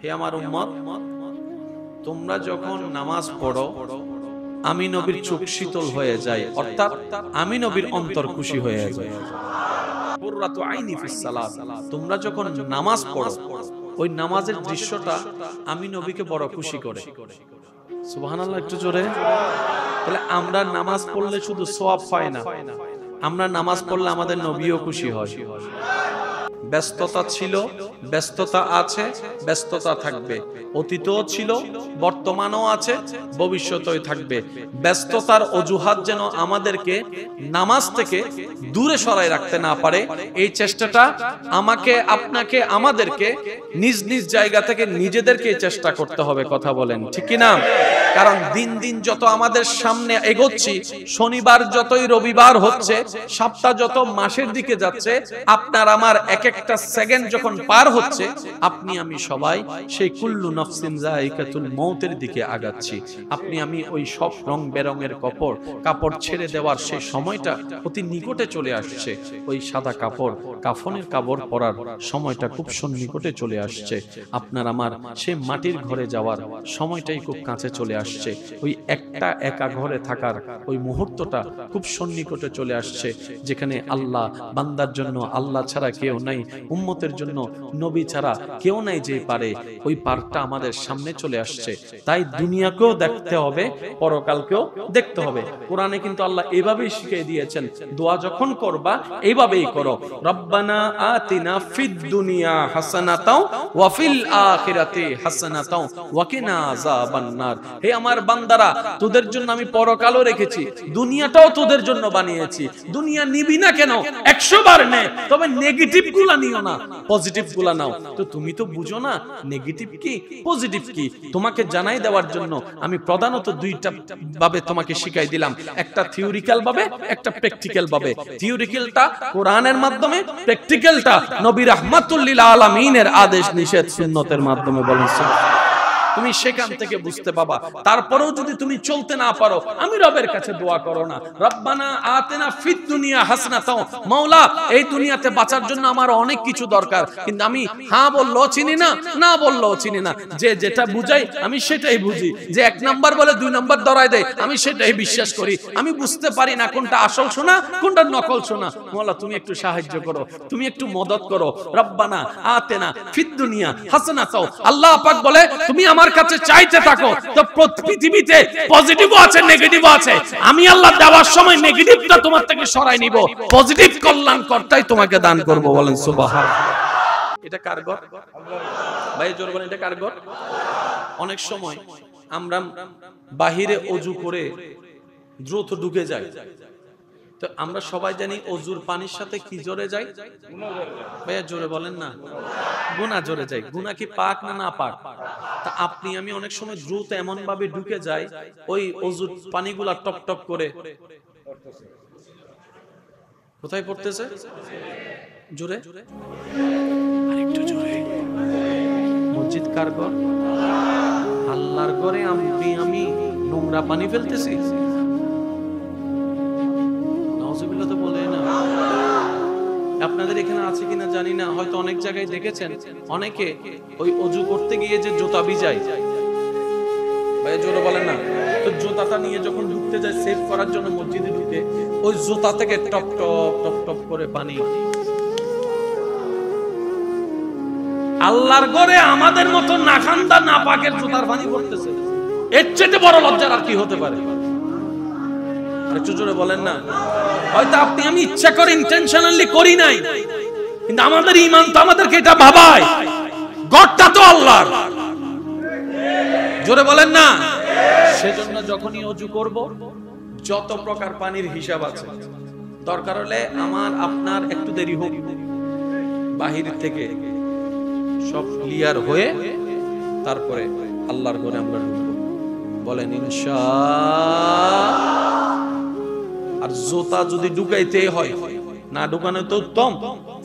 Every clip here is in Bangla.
হে আমার উম্মত, তোমরা যখন নামাজ পড়ো আমি নবীর চোখ শীতল হয়ে যায়, অর্থাৎ আমি নবীর অন্তর খুশি হয়ে যায়। কুররাতু আইনি ফিস সালাত, তোমরা যখন নামাজ পড়ো ওই নামাজের দৃশ্যটা আমি নবীকে বড় খুশি করে। সুবহানাল্লাহ, একটু জোরে। তাহলে আমরা নামাজ পড়লে শুধু সওয়াব পাই না, আমরা নামাজ পড়লে আমাদের নবীও খুশি হয়। ব্যস্ততা ছিল, ব্যস্ততা আছে, ব্যস্ততা থাকবে, অতীতও ছিল, বর্তমানও আছে, ভবিষ্যতেও থাকবে। ব্যস্ততার অজুহাত যেন আমাদেরকে নামাজ থেকে দূরে সরাই রাখতে না পারে, এই চেষ্টাটা আমাকে, আপনাকে, আমাদেরকে নিজ নিজ জায়গা থেকে নিজেদেরকে চেষ্টা করতে হবে। কথা বলেন ঠিক কি না? কারণ দিন দিন যত আমাদের সামনে এগোচ্ছি, শনিবার যতই রবিবার হচ্ছে, সপ্তাহ যত মাসের দিকে যাচ্ছে, আপনার আমার এক একটা সেকেন্ড যখন পার হচ্ছে, আপনি আমি সবাই সেই কুল্লু নাফসিন যায়িকাতুল মউতের দিকে আগাচ্ছি। আপনি আমি ওই সব রং বেরঙের কাপড় ছেড়ে দেওয়ার সেই সময়টা অতি নিকটে চলে আসছে। ওই সাদা কাপড়, কাফনের কাপড় পরার সময়টা খুব সন্নিকটে চলে আসছে। আপনার আমার সেই মাটির ঘরে যাওয়ার সময়টাই খুব কাছে চলে আসছে। ওই একটা একা ঘরে থাকার ওই মুহূর্তটা খুব সন্নিকটে চলে আসছে, যেখানে আল্লাহ বান্দার জন্য আল্লাহ ছাড়া কেউ নাই, উম্মতের জন্য নবী ছাড়া কেউ নাই যে পারে, ওই পারটা আমাদের সামনে চলে আসছে। তাই দুনিয়াকেও দেখতে হবে, পরকালকেও দেখতে হবে। কোরআনে কিন্তু আল্লাহ এভাবেই শিখিয়ে দিয়েছেন, দোয়া যখন করবা এইভাবেই করো, রব্বানা আতিনা ফিদ দুনিয়া হাসানাতাও ওয়া ফিল আখিরাতি হাসানাতাও ওয়া কিনা আযাবান নার। হে আমার বান্দারা, তোদের জন্য আমি পরকালও রেখেছি, দুনিয়াটাও তোদের জন্য বানিয়েছি। দুনিয়া নিবি না কেন? 100 বার নে, তবে নেগেটিভ গুলা নিও না, পজিটিভ গুলা নাও। তো তুমি তো বুঝো না নেগেটিভ কি পজিটিভ কি, তোমাকে জানাই দেওয়ার জন্য আমি প্রধানত দুইটা ভাবে তোমাকে শিখাই দিলাম, একটা থিওরিক্যাল ভাবে, একটা প্র্যাকটিক্যাল ভাবে। থিওরিক্যালটা কোরআনের মাধ্যমে, প্র্যাকটিক্যালটা নবী রাহমাতুল লিল আলামিনের আদেশ নিষেধ সুন্নতের মাধ্যমে। বলেন তুমি সেখান থেকে বুঝতে পাবা। তারপরেও যদি তুমি চলতে না পারো, আমি রবের কাছে দোয়া করো না, রব্বানা আতিনা ফিদ দুনিয়া হাসানাতাও, মাওলা এই দুনিয়াতে বাঁচার জন্য আমার অনেক কিছু দরকার, কিন্তু আমি হ্যাঁ বললেও চিনি না, না বললেও চিনি না। যে যেটা বুঝাই আমি সেটাই বুঝি, যে 1 নাম্বার বলে 2 নাম্বার ধরায় দেয় আমি সেটাই বিশ্বাস করি। আমি বুঝতে পারি না কোনটা আসল শোনা, কোনটা নকল শোনা। মাওলা তুমি একটু সাহায্য করো, তুমি একটু মদত করো। রব্বানা আতিনা ফিদ দুনিয়া হাসানাতাও, আল্লাহ পাক বলে তুমি আমার কাছে চাইতে থাকো, তো পৃথিবীতে পজিটিভও আছে, নেগেটিভও আছে। আমি আল্লাহ দেওয়ার সময় নেগেটিভটা তোমার থেকে সরাই নিব, পজিটিভ কল্যাণকরটাই তোমাকে দান করব। বলেন সুবহানাল্লাহ। এটা কার ঘর? ভাই জোর বলেন, এটা কার ঘর? অনেক সময় আমরা বাহিরে ওযু করে দ্রুত ঢুকে যাই, তো আমরা সবাই জানি ওযুর পানির সাথে কি জড়ে যায়? ভাইয়া জোরে বলেন না, গুনাহ জড়ে যায়। গুনাহ কি পাক না না পাক? তা আপনি আমি অনেক সময় দ্রুত এমন ভাবে ঢুকে যাই, ওই ওযুর পানিগুলা টপ টপ করে কোথায় পড়তেছে? জোরে, আরেকটু জোরে। মসজিদ কার ঘর? আল্লাহর ঘরে আমি নোংরা পানি ফেলতেছি। নাউজুবিল্লাহ তো বলে না। আপনাদের এখানে আছে কিনা জানি না, হয়তো অনেক জায়গায় দেখেছেন অনেকে ওই ওযু করতে গিয়ে যে জুতা ভিজায়। ভাই জোরে বলেন না। তো জুতাটা নিয়ে যখন ঢুকতে যায় সেভ করার জন্য মসজিদে ঢুকে, ওই জুতা থেকে টপ টপ টপ টপ করে পানি। আল্লাহর ঘরে আমাদের মতো নাখান্দা নাপাকের জুতার পানি পড়তেছে, এর চেয়ে বড় লজ্জার আর কি হতে পারে? একটু জোরে বলেন না। হয়তো আপনি আমি ইচ্ছা করে ইন্টেনশনালি করি নাই, কিন্তু আমাদের ঈমান তো আমাদেরকে এটা ভাবায়, ঘরটা তো আল্লাহর। জোরে বলেন না। সেজন্য যখনই ওযু করব, যত প্রকার পানির হিসাব আছে, দরকার হলে আমার আপনার একটু দেরি হোক, বাহির থেকে সব ক্লিয়ার হয়ে তারপরে আল্লাহর ঘরে আমরা ঢুকবো। বলেন ইনশাআল্লাহ। আর জুতা যদি ঢুকাইতে হয়, না ঢুকানো তো উত্তম,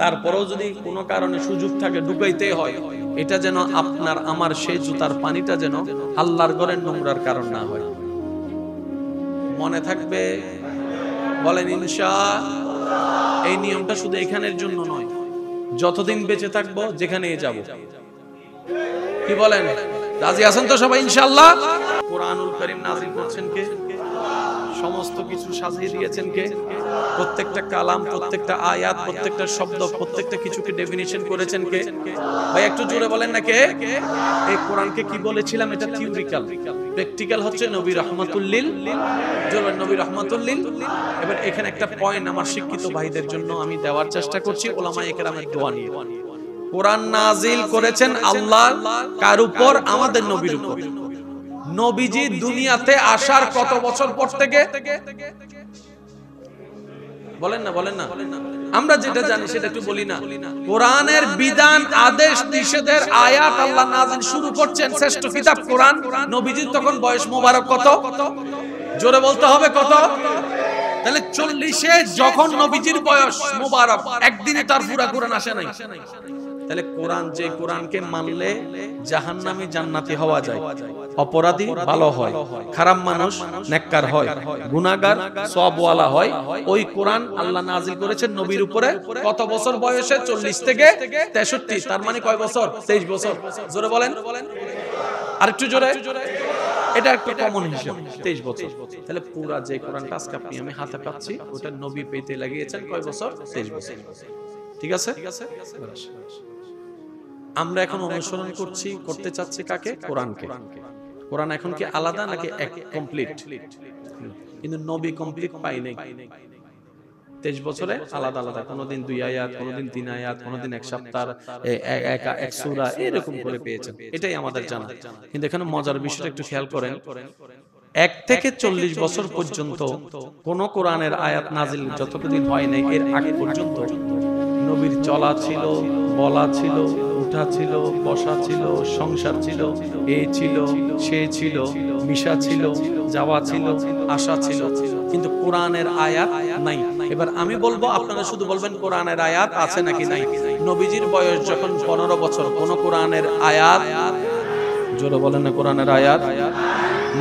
তারপরেও যদি কোনো কারণে সুযোগ থাকে ঢুকাইতে হয়, এটা যেন আপনার আমার সেই জুতার পানিটা যেন আল্লাহর ঘরের নোংরার কারণ না হয়। মনে থাকবে? বলেন ইনশাআল্লাহ। এই নিয়মটা শুধু এখানের জন্য নয়, যতদিন বেঁচে থাকবো যেখানেই যাব কি বলেন? রাজি আছেন তো সবাই ইনশাআল্লাহ? কোরআনুল কারীম নাযিল করছেন কে? সমস্ত কিছু সাজিয়ে দিয়েছেন কে? প্রত্যেকটা কালাম, প্রত্যেকটা আয়াত, প্রত্যেকটা শব্দ, প্রত্যেকটা কিছুকে ডেফিনিশন করেছেন কে? ভাই একটু জোরে বলেন না কে? এই কোরআনকে কি বলেছিলাম? এটা থিওরিক্যাল, প্র্যাকটিক্যাল হচ্ছে নবী রাহমাতুল লিল, জোরে নবী রাহমাতুল লিল। এবার এখানে একটা পয়েন্ট আমার শিক্ষিত ভাইদের জন্য আমি দেওয়ার চেষ্টা করছি উলামায়ে কেরামের দোয়া নিয়ে। কোরআন নাজিল করেছেন আল্লাহ কার উপর? আমাদের নবীর উপর। নবীজি দুনিয়াতে আসার কত বছর পর থেকে? বলেন না, বলেন না। আমরা যেটা জানি সেটা একটু বলি না। কোরআনের বিধান, আদেশ, নিষেধের আয়াত আল্লাহ নাজিল শুরু করছেন শ্রেষ্ঠ কিতাব কোরআন। নবীজির তখন বয়স মোবারক কত? জোরে বলতে হবে কত? তাহলে 40-এ যখন নবীজির বয়স মোবারক, একদিনে তার পুরা কোরআন আসে নাই। তাহলে কোরআন, যে কোরআনকে মানলে জাহান্নামী জান্নাতি হওয়া যায়, অপরাধী ভালো হয়, খারাপ মানুষ নেককার হয়, গুনাহগার সওয়াবওয়ালা হয়, ওই কোরআন আল্লাহ নাজিল করেছেন নবীর উপরে কত বছর বয়সে? 40 থেকে 63। তার মানে কয় বছর? 23 বছর। জোরে বলেন, আরেকটু জোরে। এটা একটা কমন হিসাব, 23 বছর। তাহলে পুরা যে কোরআনটা আজকে আপনি আমি হাতে পাচ্ছি, ওটা নবী পেতে লাগিয়েছেন কয় বছর? 23 বছর। ঠিক আছে? আমরা এখন অনুসরণ করতে চাচ্ছি কাকে? কোরআনকে। কোরআন এখন কি আলাদা নাকি কমপ্লিট? কিন্তু নবী কমপ্লিট পাই নাই। 23 বছরে আলাদা আলাদা, কোনদিন 2 আয়াত, কোনদিন 3 আয়াত, কোনদিন 1 সপ্তাহ, এক সূরা, এরকম করে পেয়েছেন। এটাই আমাদের জানা। কিন্তু এখানে মজার বিষয়টা একটু খেয়াল করেন, 1 থেকে 40 বছর পর্যন্ত কোন কোরআনের আয়াত নাজিল যতদিন হয় নাই, এর আগে পর্যন্ত নবীর চলা ছিল, বলা ছিল, উঠা ছিল, বসা ছিল, সংসার ছিল, এ ছিল, সে ছিল, মিশা ছিল, যাওয়া ছিল, আসা ছিল, কিন্তু কোরআনের আয়াত নাই। এবার আমি বলবো, আপনারা শুধু বলবেন কোরআনের আয়াত আছে নাকি নাই। নবীজির বয়স যখন 15 বছর, কোন কোরআনের আয়াত? জোরে বলেন না, কোরআনের আয়াত।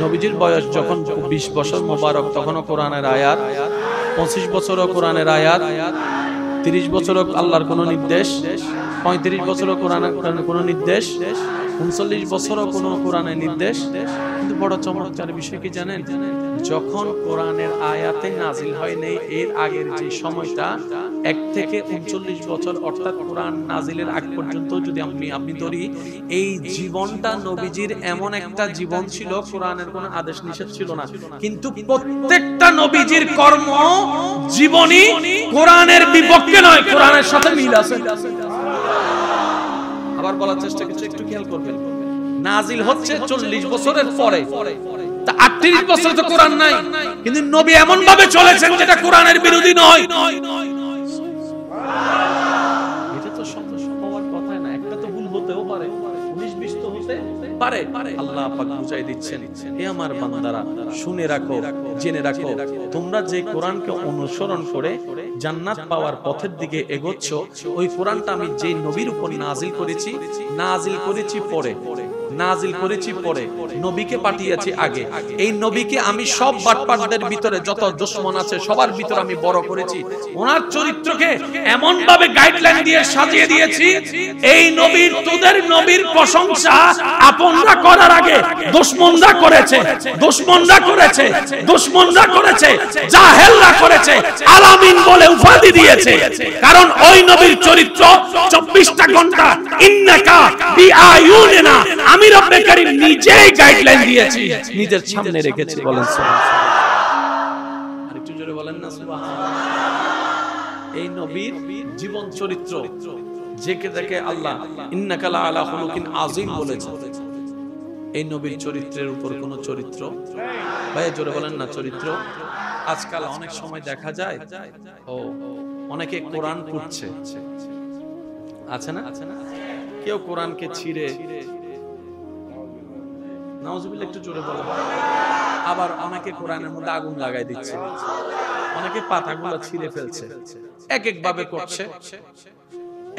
নবীজির বয়স যখন 20 বছর মোবারক, তখনও কোরআনের আয়াত। 25 বছরও কোরআনের আয়াত। 30 বছরও আল্লাহর কোন নির্দেশ। 35 বছরও কোরআনের কোন নির্দেশ। 39 বছরও কোন কোরআনের নির্দেশ। কিন্তু বড় চমৎকার বিষয় কি জানেন? যখন কোরআনের আয়াতে নাজিল হয় নাই, এর আগের যে সময়টা 1 থেকে 39 বছর, অর্থাৎ কোরআন নাজিলের আগ পর্যন্ত যদি আপনি ধরি, এই জীবনটা নবীজির এমন একটা জীবন ছিল, কোরআনের কোনো আদেশ নিষেধ ছিল না, কিন্তু প্রত্যেকটা নবীজির কর্ম জীবনী কোরআনের বিপক্ষে নয়, কোরআনের সাথে মিল আছে। আবার বলার চেষ্টা করছি, একটু খেয়াল করবেন। নাজিল হচ্ছে 40 বছরের পরে, তা 38 বছর তো কোরআন নাই, কিন্তু নবী এমন ভাবে চলেছেন যেটা কোরআনের বিরোধী নয়। এটা তো সম্ভব হওয়ার কথা না, একটা তো ভুল হতেও পারে, 19-20 তো হতে পারে। আল্লাহ পাক বুঝাই দিচ্ছেন, হে আমার বান্দারা, শুনে রাখো, জেনে রাখো, তোমরা যে কোরআনকে অনুসরণ করে জান্নাত পাওয়ার পথের দিকে এগোচ্ছ, ওই কোরআনটা আমি যে নবীর উপর নাজিল করেছি পরে, নবীকে পাঠিয়েছি আগে। এই নবীকে আমি সব বাটপারদের ভিতরে, যত দুশমন আছে সবার ভিতরে আমি বড় করেছি। ওনার চরিত্রকে এমন ভাবে গাইডলাইন দিয়ে সাজিয়ে দিয়েছি, এই নবীর, তোদের নবীর প্রশংসা আপনরা করার আগে দুশমনরা করেছে, জাহেলরা করেছে, আলামিন বলে উপাধি দিয়েছে। কারণ ওই নবীর চরিত্র 24টা ঘন্টা ইন্নাকা বিআয়ুনিনা, আমি রব্বে কারীম নিজেই গাইডলাইন দিয়েছি, নিজের সামনে রেখেছি। বলেন সুবহানাল্লাহ। আরেকটু জোরে বলেন না সুবহানাল্লাহ। এই নবীর জীবন চরিত্র যেকে দেখে আল্লাহ ইন্নাকা লা আলা খুলুকিন আযীম বলেছে, এই নবীর চরিত্রের উপর কোন চরিত্র, ভাই জোরে বলেন না চরিত্র। আজকাল অনেক সময় দেখা যায় অনেকে কোরআন পড়ছে, আছে না? কেউ কোরআনকে ছিঁড়ে, নাউজুবিল্লাহ, একটু জোরে বলেন। আবার অনেকে কোরআনের মধ্যে আগুন লাগাই দিচ্ছে, অনেকে পাতাগুলো ছিঁড়ে ফেলছে। এক এক ভাবে করছে,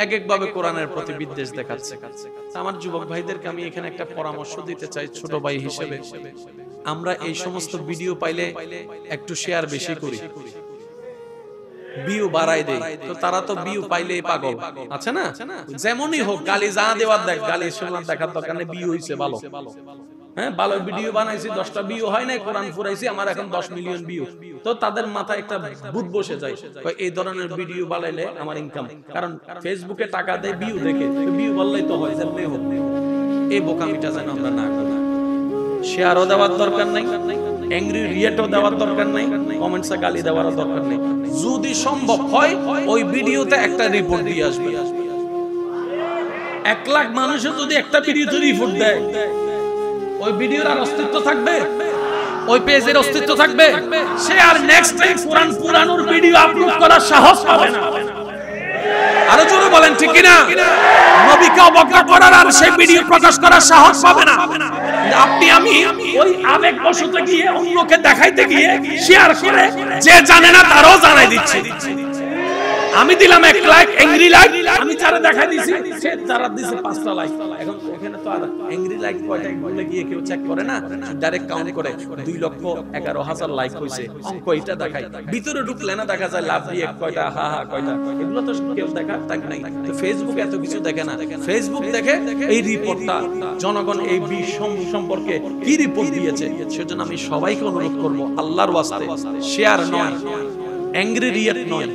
এক এক ভাবে কোরআনের প্রতি বিদ্বেষ দেখাচ্ছে। আমার যুবক ভাইদেরকে আমি এখানে একটা পরামর্শ দিতে চাই, ছোট ভাই হিসেবে। আমরা এই সমস্ত ভিডিও পাইলে একটু শেয়ার বেশি করি। ভিউ বাড়াই দেয়, তো তারা তো ভিউ পাইলেই পাগল আছে না? যেমনই হোক, গালি যা দেওয়ার দেখ, গালি শুনলাম দেখার দরকার নেই, ভিউ হইছে ভালো। হ্যাঁ, ভালো ভিডিও বানাইছি, 10টা ভিউ হয় নাই, কোরআন ফুরাইছি, আমার এখন 10 মিলিয়ন ভিউ। তো তাদের মাথায় একটা ভূত বসে যায়, এই ধরনের ভিডিও বানাইলে আমার ইনকাম, কারণ ফেসবুকে টাকা দেয় ভিউ দেখে, ভিউ বললেই তো হয়, যেমনি হোক। এই বোকামিটা যেন আমরা না করি। শেয়ারও দেওয়ার দরকার নাই, অ্যাংরি রিয়েক্টও দেওয়ার দরকার নাই, কমেন্টসে গালি দেওয়ার দরকার নেই। যদি সম্ভব হয় ওই ভিডিওতে একটা রিপোর্ট দিয়ে আসবে। 1 লাখ মানুষও যদি একটা ভিডিওতে রিপোর্ট দেয়, ওই ভিডিওর আর অস্তিত্ব থাকবে? ওই পেজের অস্তিত্ব থাকবে? সে আর নেক্সট টাইম কোরআন পুরানোর ভিডিও আপলোড করার সাহস পাবে না। আরো জোরে বলেন ঠিক কি না? নবীকে অবজ্ঞা করার আর সেই ভিডিও প্রকাশ করার সাহস পাবে না। আপনি আমি ওই আবেগবশত গিয়ে অন্যকে দেখাইতে গিয়ে শেয়ার করে যে জানে না তারও জানাই দিচ্ছি। আমি দিলাম 1 লাইক, অ্যাংরি লাইক, আমি যারা দেখাই দিছি সে যারা দিছে 5টা লাইক। এখন এখানে তো আর অ্যাংরি লাইক কয়টা বলে গিয়ে কেউ চেক করে না, ডাইরেক্ট কাউন্ট করে 2,11,000 লাইক হইছে, অঙ্ক এটা দেখাই। ভিতরে ঢুকলে না দেখা যায় লাভ দিয়ে কয়টা, হা হা কয়টা, এগুলো তো কেউ দেখা তাক নাই। তো ফেসবুক এত কিছু দেখে না, ফেসবুক দেখে এই রিপোর্টটা, জনগণ এই বিষম সম্পর্কে কি রিপোর্ট দিয়েছে। সেজন্য আমি সবাইকে অনুরোধ করব, আল্লাহর ওয়াস্তে শেয়ার নয়, অ্যাংরি রিয়েক্ট নয়,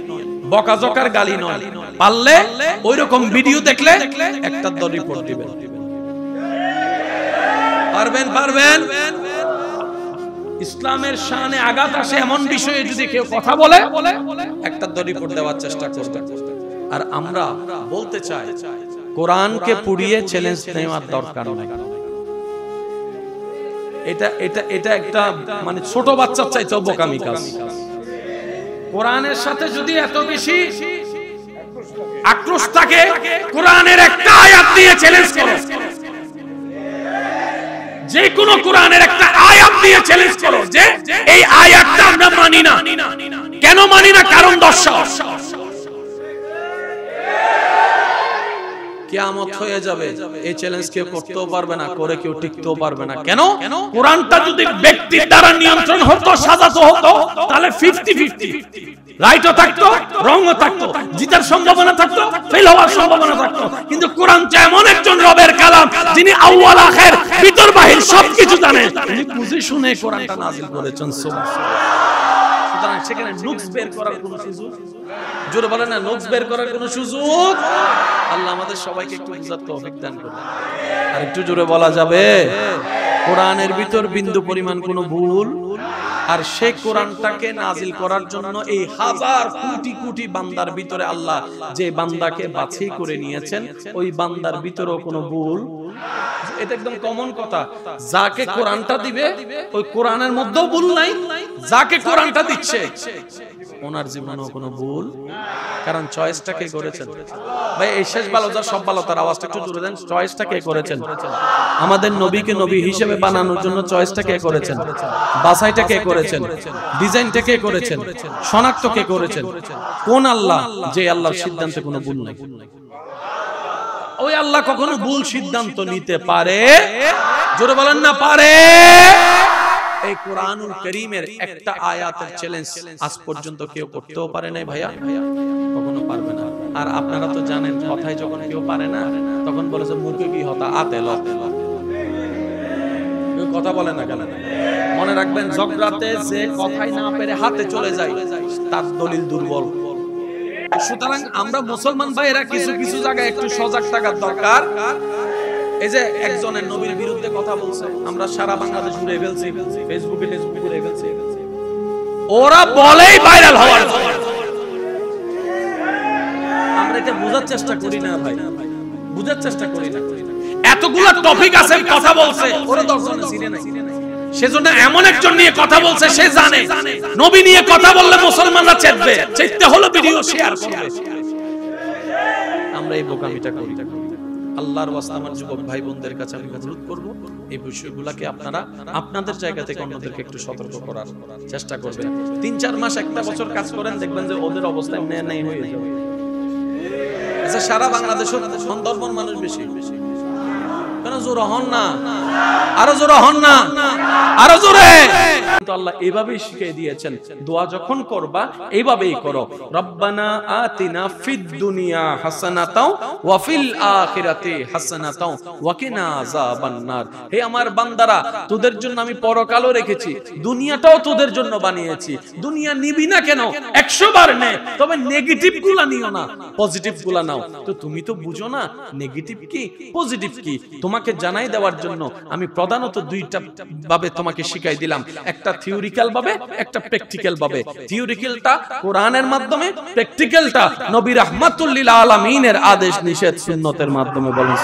বকাঝকার গালি নয়, পারলে ওইরকম ভিডিও দেখলে একটা রিপোর্ট দিবেন। পারবেন? পারবেন? ইসলামের শানে আঘাত আসে এমন বিষয়ে যদি কেউ কথা বলে, একটা রিপোর্ট দেওয়ার চেষ্টা করবেন। আর আমরা বলতে চাই, কোরআনকে পুড়িয়ে চ্যালেঞ্জ নেওয়ার দরকার নেই। এটা একটা মানে ছোট বাচ্চার চাইতেও বোকামি কাজ। কোরআনের সাথে যদি এত বেশি আক্রোশ থাকে, কোরআনের একটা আয়াত দিয়ে চ্যালেঞ্জ করো, যে কোনো কোরআনের একটা আয়াত দিয়ে চ্যালেঞ্জ করো যে এই আয়াতটা আমরা মানি না। কেন মানি না? কারণ দর্শক, কিয়ামত হয়ে যাবে, এই চ্যালেঞ্জ কেউ করতেও পারবে না, করে কেউ টিকতেও পারবে না। কেন? কোরআনটা যদি ব্যক্তির দ্বারা নিয়ন্ত্রণ হতো, সাজাতো হতো, তাহলে 50-50 রাইটও থাকতো, রংও থাকতো, জিতার সম্ভাবনা থাকতো, ফেল হওয়ার সম্ভাবনা থাকতো। কিন্তু কোরআনটা এমন একজন রবের কালাম, যিনি আউয়াল আখির ভিতর বাহির সবকিছু জানেন, তিনি বুঝে শুনে কোরআনটা নাযিল করেছেন। সুতরাং সেখানে নুকস বের করার কোনো সুযোগ, জোরে বলেন না, নুকস বের করার কোনো সুযোগ। আল্লাহ আমাদের সবাইকে একটু বুঝার তৌফিক দান করুন। আর একটু জোরে বলা যাবে, কোরআনের ভিতর বিন্দু পরিমাণ কোনো ভুল, আর সে কোরআনটাকে নাজিল করার জন্য এই হাজার কোটি কোটি বান্দার ভিতরে আল্লাহ যে বান্দাকে বাছাই করে নিয়েছেন, ওই বান্দার ভিতরেও কোনো ভুল। এটা একদম কমন কথা, যাকে কোরআনটা দিবে ওই কোরআনের মধ্যেও ভুল নাই, যাকে কোরআনটা দিচ্ছে ওনার জীবনেও কোনো ভুল। কারণ চয়েসটা কে করেছেন? ভাই এই শেষ ভালো যা সব ভালো, তার আওয়াজটা একটু জোরে দেন। চয়েসটা কে করেছেন? আমাদের নবীকে নবী হিসেবে বানানোর জন্য চয়েসটা কে করেছেন? বাছাইটা কে করেছেন? ডিজাইনটা কে করেছেন? শনাক্ত কে করেছেন? কোন আল্লাহ? যে আল্লাহর সিদ্ধান্তে কোনো ভুল নাই। ওই আল্লাহ কখনো ভুল সিদ্ধান্ত নিতে পারে? জোরে বলেন না, পারে? এই কোরআনুল কারীমের একটা আয়াতের চ্যালেঞ্জ আজ পর্যন্ত কেউ করতেও পারে নাই ভাইয়া, কখনো পারবে না। আর আপনারা তো জানেন, কথায় যখন কেউ পারে না তখন বলে যে মুখে কি হতা আতে ল, কেউ কথা বলে না কেন? মনে রাখবেন, ঝগড়াতে যে কথাই না পেরে হাতে চলে যায় তার দলিল দুর্বল। সুতরাং আমরা মুসলমান ভাইয়েরা কিছু কিছু জায়গায় একটু সজাগ থাকার দরকার। এই যে একজনের নবীর বিরুদ্ধে কথা বলছে, আমরা সারা বাংলাদেশ ঘুরে ফেলছি, ফেসবুকে ঘুরে ফেলছি, ওরা বলেই ভাইরাল হওয়ার। আমরা এটা বোঝার চেষ্টা করি না ভাই, বোঝার চেষ্টা করি না। এতগুলো টপিক আছে, কথা বলছে, ওরা 10 জনে চিনে নাই, সেজন্য এমন একজন নিয়ে কথা বলছে, সে জানে নবী নিয়ে কথা বললে মুসলমানরা চেতবে, চেতে হলো ভিডিও শেয়ার করবে। আমরা এই বোকামিটা করি। আল্লাহর ওয়াস্তে আমার যুবক ভাই বোনদের কাছে আমি অনুরোধ করব, এই বিষয়গুলোকে আপনারা আপনাদের জায়গা থেকে অন্যদেরকে একটু সতর্ক করার চেষ্টা করবেন। 3-4 মাস, 1 বছর কাজ করেন, দেখবেন যে ওদের অবস্থা নেই হয়ে যাবে। আচ্ছা, সারা বাংলাদেশে সুন্দরবন মানুষ বেশি, কেন জোর হন না? আরো জোরে হন না, আরো জোরে। তো আল্লাহ এভাবেই শিখিয়ে দিয়েছেন, দোয়া যখন করবা এইভাবেই করো, রব্বানা আতিনা ফিদ দুনিয়া হাসানাতাও ওয়া ফিল আখিরাতি হাসানাতাও ওয়া কিনা আযাবান নার। হে আমার বান্দারা, তোদের জন্য আমি পরকালও রেখেছি, দুনিয়াটাও তোদের জন্য বানিয়েছি। দুনিয়া নিবি না কেন? 100 বার নে, তবে নেগেটিভ গুলা নিও না, পজিটিভ গুলা নাও। তো তুমি তো বুঝো না নেগেটিভ কি পজিটিভ কি, তোমাকে জানাই দেওয়ার জন্য আমি প্রধানত দুইটা ভাবে তোমাকে শিখাই দিলাম, একটা থিওরিক্যাল ভাবে, একটা প্র্যাকটিক্যাল ভাবে। থিওরিক্যালটা কোরআনের মাধ্যমে, প্র্যাকটিক্যালটা নবী রাহমাতুল লিল আলামিনের আদেশ নিষেধ সুন্নতের মাধ্যমে। বলেন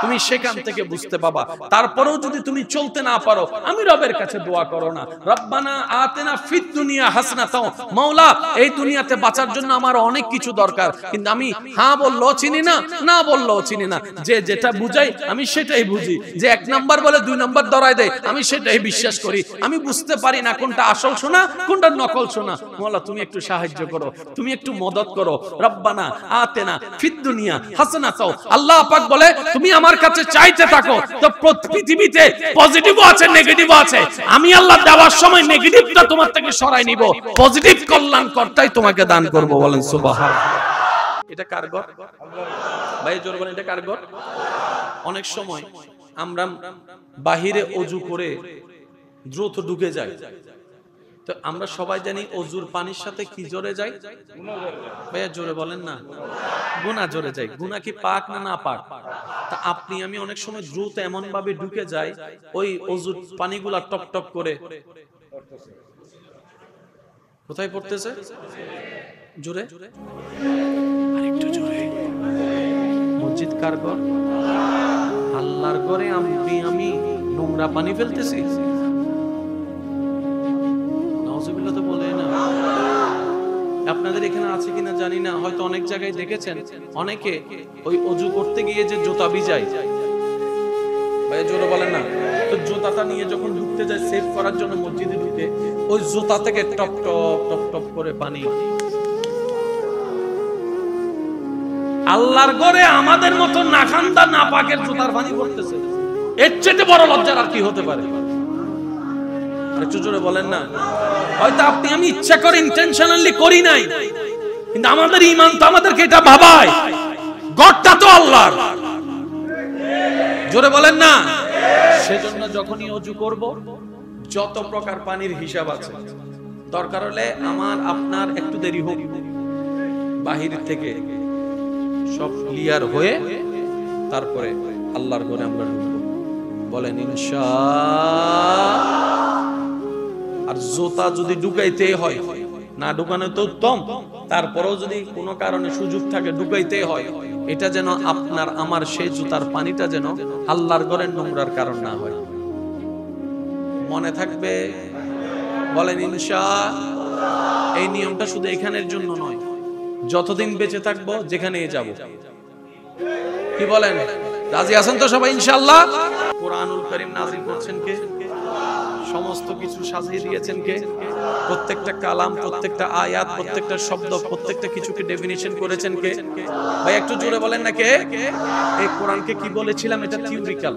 তুমি সেখান থেকে বুঝতে পাবা। তারপরেও যদি তুমি চলতে না পারো, আমি রবের কাছে দোয়া করো না, রব্বানা আতিনা ফিদ দুনিয়া হাসানাতাও, মাওলা এই দুনিয়াতে বাঁচার জন্য আমার অনেক কিছু দরকার, কিন্তু আমি হ্যাঁ বললেও চিনি না, না বললেও চিনি না। যে যেটা বুঝাই আমি সেটাই বুঝি, যে 1 নাম্বার বলে 2 নাম্বার ধরাই দেয় আমি সেটাই বিশ্বাস করি। আমি বুঝতে পারি না কোনটা আসল শোনা কোনটা নকল শোনা। মাওলা তুমি একটু সাহায্য করো, তুমি একটু মদদ করো। রব্বানা আতিনা ফিদ দুনিয়া হাসানাতাও, আল্লাহ পাক বলে তুমি আমার কাছে চাইতে থাকো, তো পৃথিবীতে পজিটিভও আছে নেগেটিভও আছে, আমি আল্লাহ দেওয়ার সময় নেগেটিভটা তোমার থেকে সরাই নিব, পজিটিভ কল্যাণকর্তাই তোমাকে দান করব। বলেন সুবহানাল্লাহ। এটা কার ঘর? ভাই জোর বলেন, এটা কার ঘর? অনেক সময় আমরা বাহিরে ওযু করে দ্রুত ঢুকে যাই, তো আমরা সবাই জানি ওযুর পানির সাথে কি জড়ে যায়? ভাইয়া জোরে বলেন না, গুনাহ জড়ে যায়। গুনাহ কি পাক না না পাক? তা আপনি আমি অনেক সময় দ্রুত এমন ভাবে ঢুকে যাই, ওই ওযুর পানিগুলা টপ টপ করে কোথায় পড়তেছে? জোরে, আরেকটু জোরে। মসজিদ কার ঘর? আল্লাহর ঘরে আমি নোংরা পানি ফেলতেছি। নাউজুবিল্লাহ তো বলে না। আপনাদের এখানে আছে কিনা জানি না, হয়তো অনেক জায়গায় দেখেছেন, অনেকে ওই ওযু করতে গিয়ে যে জুতা ভিজায়, ভাই জোরে বলেন না, তো জুতাটা নিয়ে যখন ঢুকতে যায় সেভ করার জন্য মসজিদে ঢুকে, ওই জুতা থেকে টপ টপ টপ টপ করে পানি। আল্লাহর ঘরে আমাদের মতো নাখান্দা নাপাকের জুতার পানি পড়তেছে, এর চেয়ে বড় লজ্জার আর কি হতে পারে? একটু জোরে বলেন না। হয়তো আপনি আমি ইচ্ছা করে ইন্টেনশনালি করি নাই, কিন্তু আমাদের ঈমান তো আমাদেরকে এটা ভাবায়, ঘরটা তো আল্লাহর। জোরে বলেন না। সেজন্য যখনই ওযু করব, যত প্রকার পানির হিসাব আছে, দরকার হলে আমার আপনার একটু দেরি হোক, বাহির থেকে সব ক্লিয়ার হয়ে তারপরে আল্লাহর ঘরে আমরা ঢুকবো। বলেন ইনশাআল্লাহ। আর জুতা যদি ঢুকাইতে হয়, না ঢুকানো তো উত্তম, তারপরেও যদি কোনো কারণে সুযোগ থাকে ঢুকাইতে হয়, এটা যেন আপনার আমার সেই জুতার পানিটা যেন আল্লাহর ঘরের নোংরার কারণ না হয়। মনে থাকবে? বলেন ইনশাআল্লাহ। এই নিয়মটা শুধু এখানের জন্য নয়, যতদিন বেঁচে থাকবো যেখানেই যাব। কি বলেন? রাজি আছেন তো সবাই ইনশাআল্লাহ? কোরআনুল কারীম নাযিল করছেন কে? সমস্ত কিছু সাজিয়ে দিয়েছেন কে? প্রত্যেকটা কালাম, প্রত্যেকটা আয়াত, প্রত্যেকটা শব্দ, প্রত্যেকটা কিছুকে ডেফিনিশন করেছেন কে? ভাই একটু জোরে বলেন না কে? এই কোরআনকে কি বলেছিলাম? এটা থিওরিক্যাল,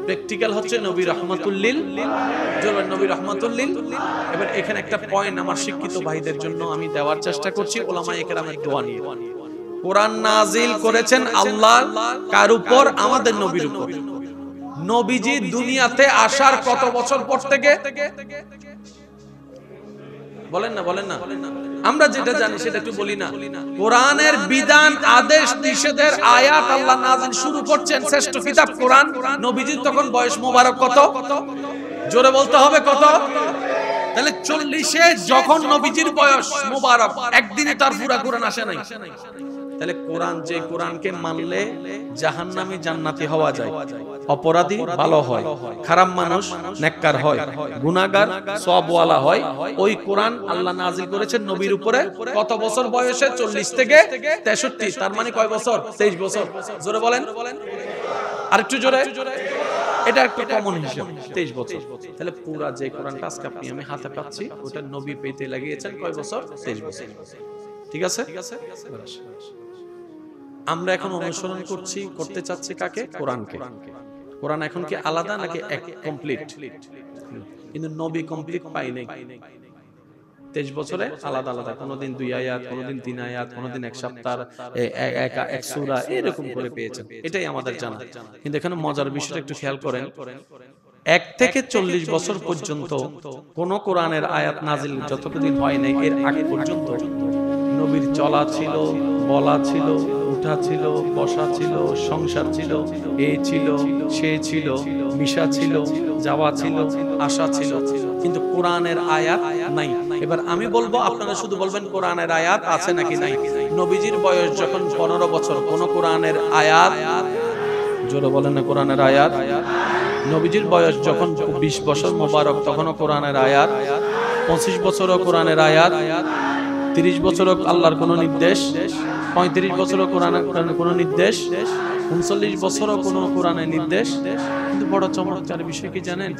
প্র্যাকটিক্যাল হচ্ছে নবী রাহমাতুল লিল, জোরে নবী রাহমাতুল লিল। এবার এখানে একটা পয়েন্ট আমার শিক্ষিত ভাইদের জন্য আমি দেওয়ার চেষ্টা করছি, উলামায়ে কেরামের দোয়া নিয়ে। কোরআন নাজিল করেছেন আল্লাহ কার উপর? আমাদের নবীর উপর। নবীজি দুনিয়াতে আসার কত বছর পর থেকে? বলেন না, বলেন না। আমরা যেটা জানি সেটা একটু বলি না। কোরআনের বিধান, আদেশ, নিষেধের আয়াত আল্লাহ নাযিল শুরু করছেন শ্রেষ্ঠ কিতাব কোরআন। নবীজির তখন বয়স মোবারক কত? জোরে বলতে হবে কত? তাহলে 40-এ যখন নবীজির বয়স মোবারক, একদিনে তার পুরা কোরআন আসে নাই। তাহলে কোরআন, যে কোরআনকে মানলে জাহান্নামী জান্নাতি হওয়া যায়, অপরাধী ভালো হয়, খারাপ মানুষ নেককার হয়, গুনাহগার সওয়াবওয়ালা হয়, ওই কোরআন আল্লাহ নাযিল করেছেন নবীর উপরে কত বছর বয়সে? 40 থেকে 63। তার মানে কয় বছর? 23 বছর। জোরে বলেন, আরেকটু জোরে। এটা একটা কমন হিসাব, 23 বছর। তাহলে পুরা যে কোরআনটা আজকে আপনি আমি হাতে পাচ্ছি, ওটা নবী পেতে লাগিয়েছেন কয় বছর? 23 বছর। ঠিক আছে? আমরা এখন অনুসরণ করতে চাচ্ছি কাকে? কোরআনকে। কোরআন এখন কি আলাদা নাকি কমপ্লিট? কিন্তু নবী কমপ্লিট পাই নাই। 23 বছরে আলাদা আলাদা, কোনদিন 2 আয়াত, কোনদিন 3 আয়াত, কোনদিন 1 সপ্তাহ, এক সূরা, এরকম করে পেয়েছেন। এটাই আমাদের জানা। কিন্তু এখানে মজার বিষয়টা একটু খেয়াল করেন, 1 থেকে 40 বছর পর্যন্ত কোন কোরআনের আয়াত নাজিল যতদিন হয় নাই, এর আগ পর্যন্ত নবীর চলা ছিল, বলা ছিল, উঠা ছিল, বসা ছিল, সংসার ছিল, এ ছিল, সে ছিল, মিশা ছিল, যাওয়া ছিল, আসা ছিল, কিন্তু কোরআনের আয়াত নাই। এবার আমি বলবো, আপনারা শুধু বলবেন কোরআনের আয়াত আছে নাকি নাই। নবীজির বয়স যখন 15 বছর, কোন কোরআনের আয়াত, জোরে বলেন না কোরআনের আয়াত। নবীজির বয়স যখন 20 বছর মোবারক, তখনও কোরআনের আয়াত। 25 বছরও কোরআনের আয়াত। 30 বছরও আল্লাহর কোন নির্দেশ। 35 বছরও কোরআনের কোন নির্দেশ। 39 বছরও কোন কোরআনের নির্দেশ। কিন্তু বড় চমৎকার বিষয় কি জানেন,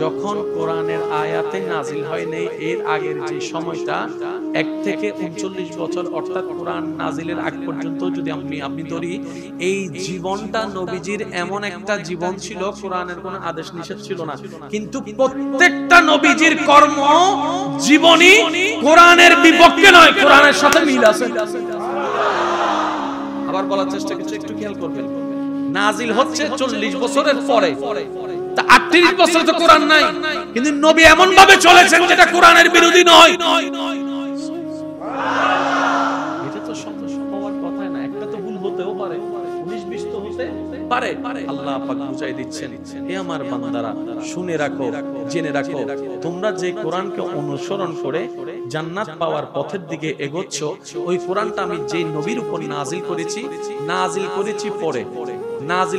যখন কোরআনের আয়াতে নাজিল হয় নাই, এর আগের যে সময়টা 1 থেকে 39 বছর, অর্থাৎ কোরআন নাজিলের আগ পর্যন্ত যদি আপনি ধরি, এই জীবনটা নবীজির এমন একটা জীবন ছিল, কোরআনের কোনো আদেশ নিষেধ ছিল না, কিন্তু প্রত্যেকটা নবীজির কর্ম জীবনী কোরআনের বিপক্ষে নয়, কোরআনের সাথে মিল আছে। আবার বলার চেষ্টা করছি, একটু খেয়াল করবেন, নাজিল হচ্ছে 40 বছরের পরে, তা 38 বছর তো কোরআন নাই, কিন্তু নবী এমন ভাবে চলেছেন যেটা কোরআনের বিরোধী নয়। এটা তো হওয়ার কথা না, একটা তো ভুল হতেও পারে, 19-20 তো হতে পারে। আল্লাহ পাক বুঝাই দিচ্ছেন, হে আমার বান্দারা, শুনে রাখো, জেনে রাখো, তোমরা যে কোরআনকে অনুসরণ করে জান্নাত পাওয়ার পথের দিকে এগোচ্ছ, ওই কোরআনটা আমি যে নবীর উপর নাজিল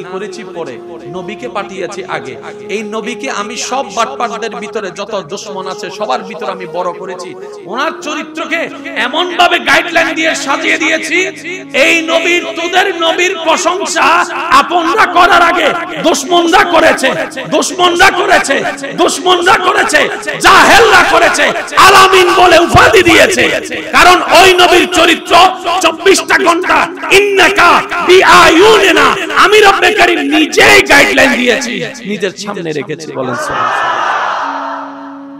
করেছি পরে, নবীকে পাঠিয়েছি আগে। এই নবীকে আমি সব বাটপারদের ভিতরে যত দুশমন আছে সবার ভিতরে আমি বড় করেছি। ওনার চরিত্রকে এমন ভাবে গাইডলাইন দিয়ে সাজিয়ে দিয়েছি, এই নবীর, তোদের নবীর প্রশংসা আপনরা করার আগে দুশমনরা করেছে, জাহেলরা করেছে, আলামিন বলে উপাধি দিয়েছে। কারণ ওই নবীর চরিত্র 24টা ঘন্টা ইন্নাকা বিআয়ুনিনা, আমি রব্বে কারীম নিজেই গাইডলাইন দিয়েছি, নিজের সামনে রেখেছি। বলেন সুবহানাল্লাহ।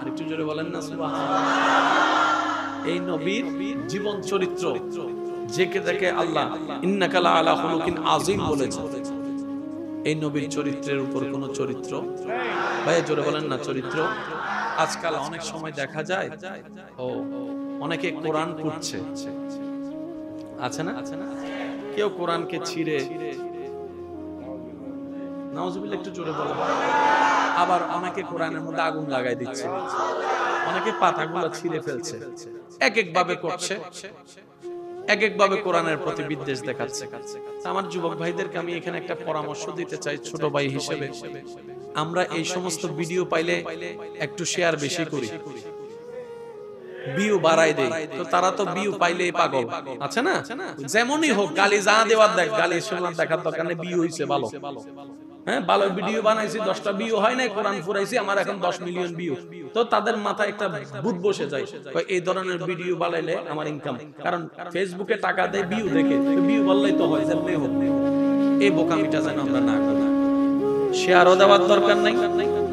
আরেকটু জোরে বলেন না সুবহানাল্লাহ। এই নবীর জীবন চরিত্র যেকে দেখে আল্লাহ ইন্নাকা লা আলা খুলুকিন আযীম বলেছে, এই নবীর চরিত্রের উপর কোন চরিত্র, ভাই জোরে বলেন না চরিত্র। আজকাল অনেক সময় দেখা যায়, অনেকে কোরআন পড়ছে, আছে না, কেউ কোরআনকে ছিঁড়ে, নাউজুবিল্লাহ একটু জোরে বলেন, আবার অনেকে কোরআনের মধ্যে আগুন লাগাই দিচ্ছে, অনেকে পাতাগুলো ছিঁড়ে ফেলছে, এক এক ভাবে করছে, এক এক ভাবে কোরআনের প্রতি বিদ্বেষ দেখাচ্ছে। আমার যুবক ভাইদেরকে আমি এখানে একটা পরামর্শ দিতে চাই, ছোট ভাই হিসেবে, আমরা এই সমস্ত ভিডিও পাইলে একটু শেয়ার বেশি করি, ভিউ বাড়াই দেই, তো তারা তো ভিউ পাইলেই পাগল, আছে না, যেমনই হোক, গালি যা দেওয়ার দেখ, গালি শোনার দেখার দরকার নেই, ভিউ হইছে ভালো, হ্যাঁ ভালো ভিডিও বানাইছি, 10টা ভিউ হয় নাই, কোরআন ফুরাইছি, আমার এখন 10 মিলিয়ন ভিউ, তো তাদের মাথায় একটা ভূত বসে যায়, এই ধরনের ভিডিও বানাইলে আমার ইনকাম, কারণ ফেসবুকে টাকা দেয় ভিউ দেখে, ভিউ বাড়লেই তো হয়, যেমনি হোক। এই বোকামিটা যেন আমরা না করি, শেয়ারও দেওয়ার দরকার নাই,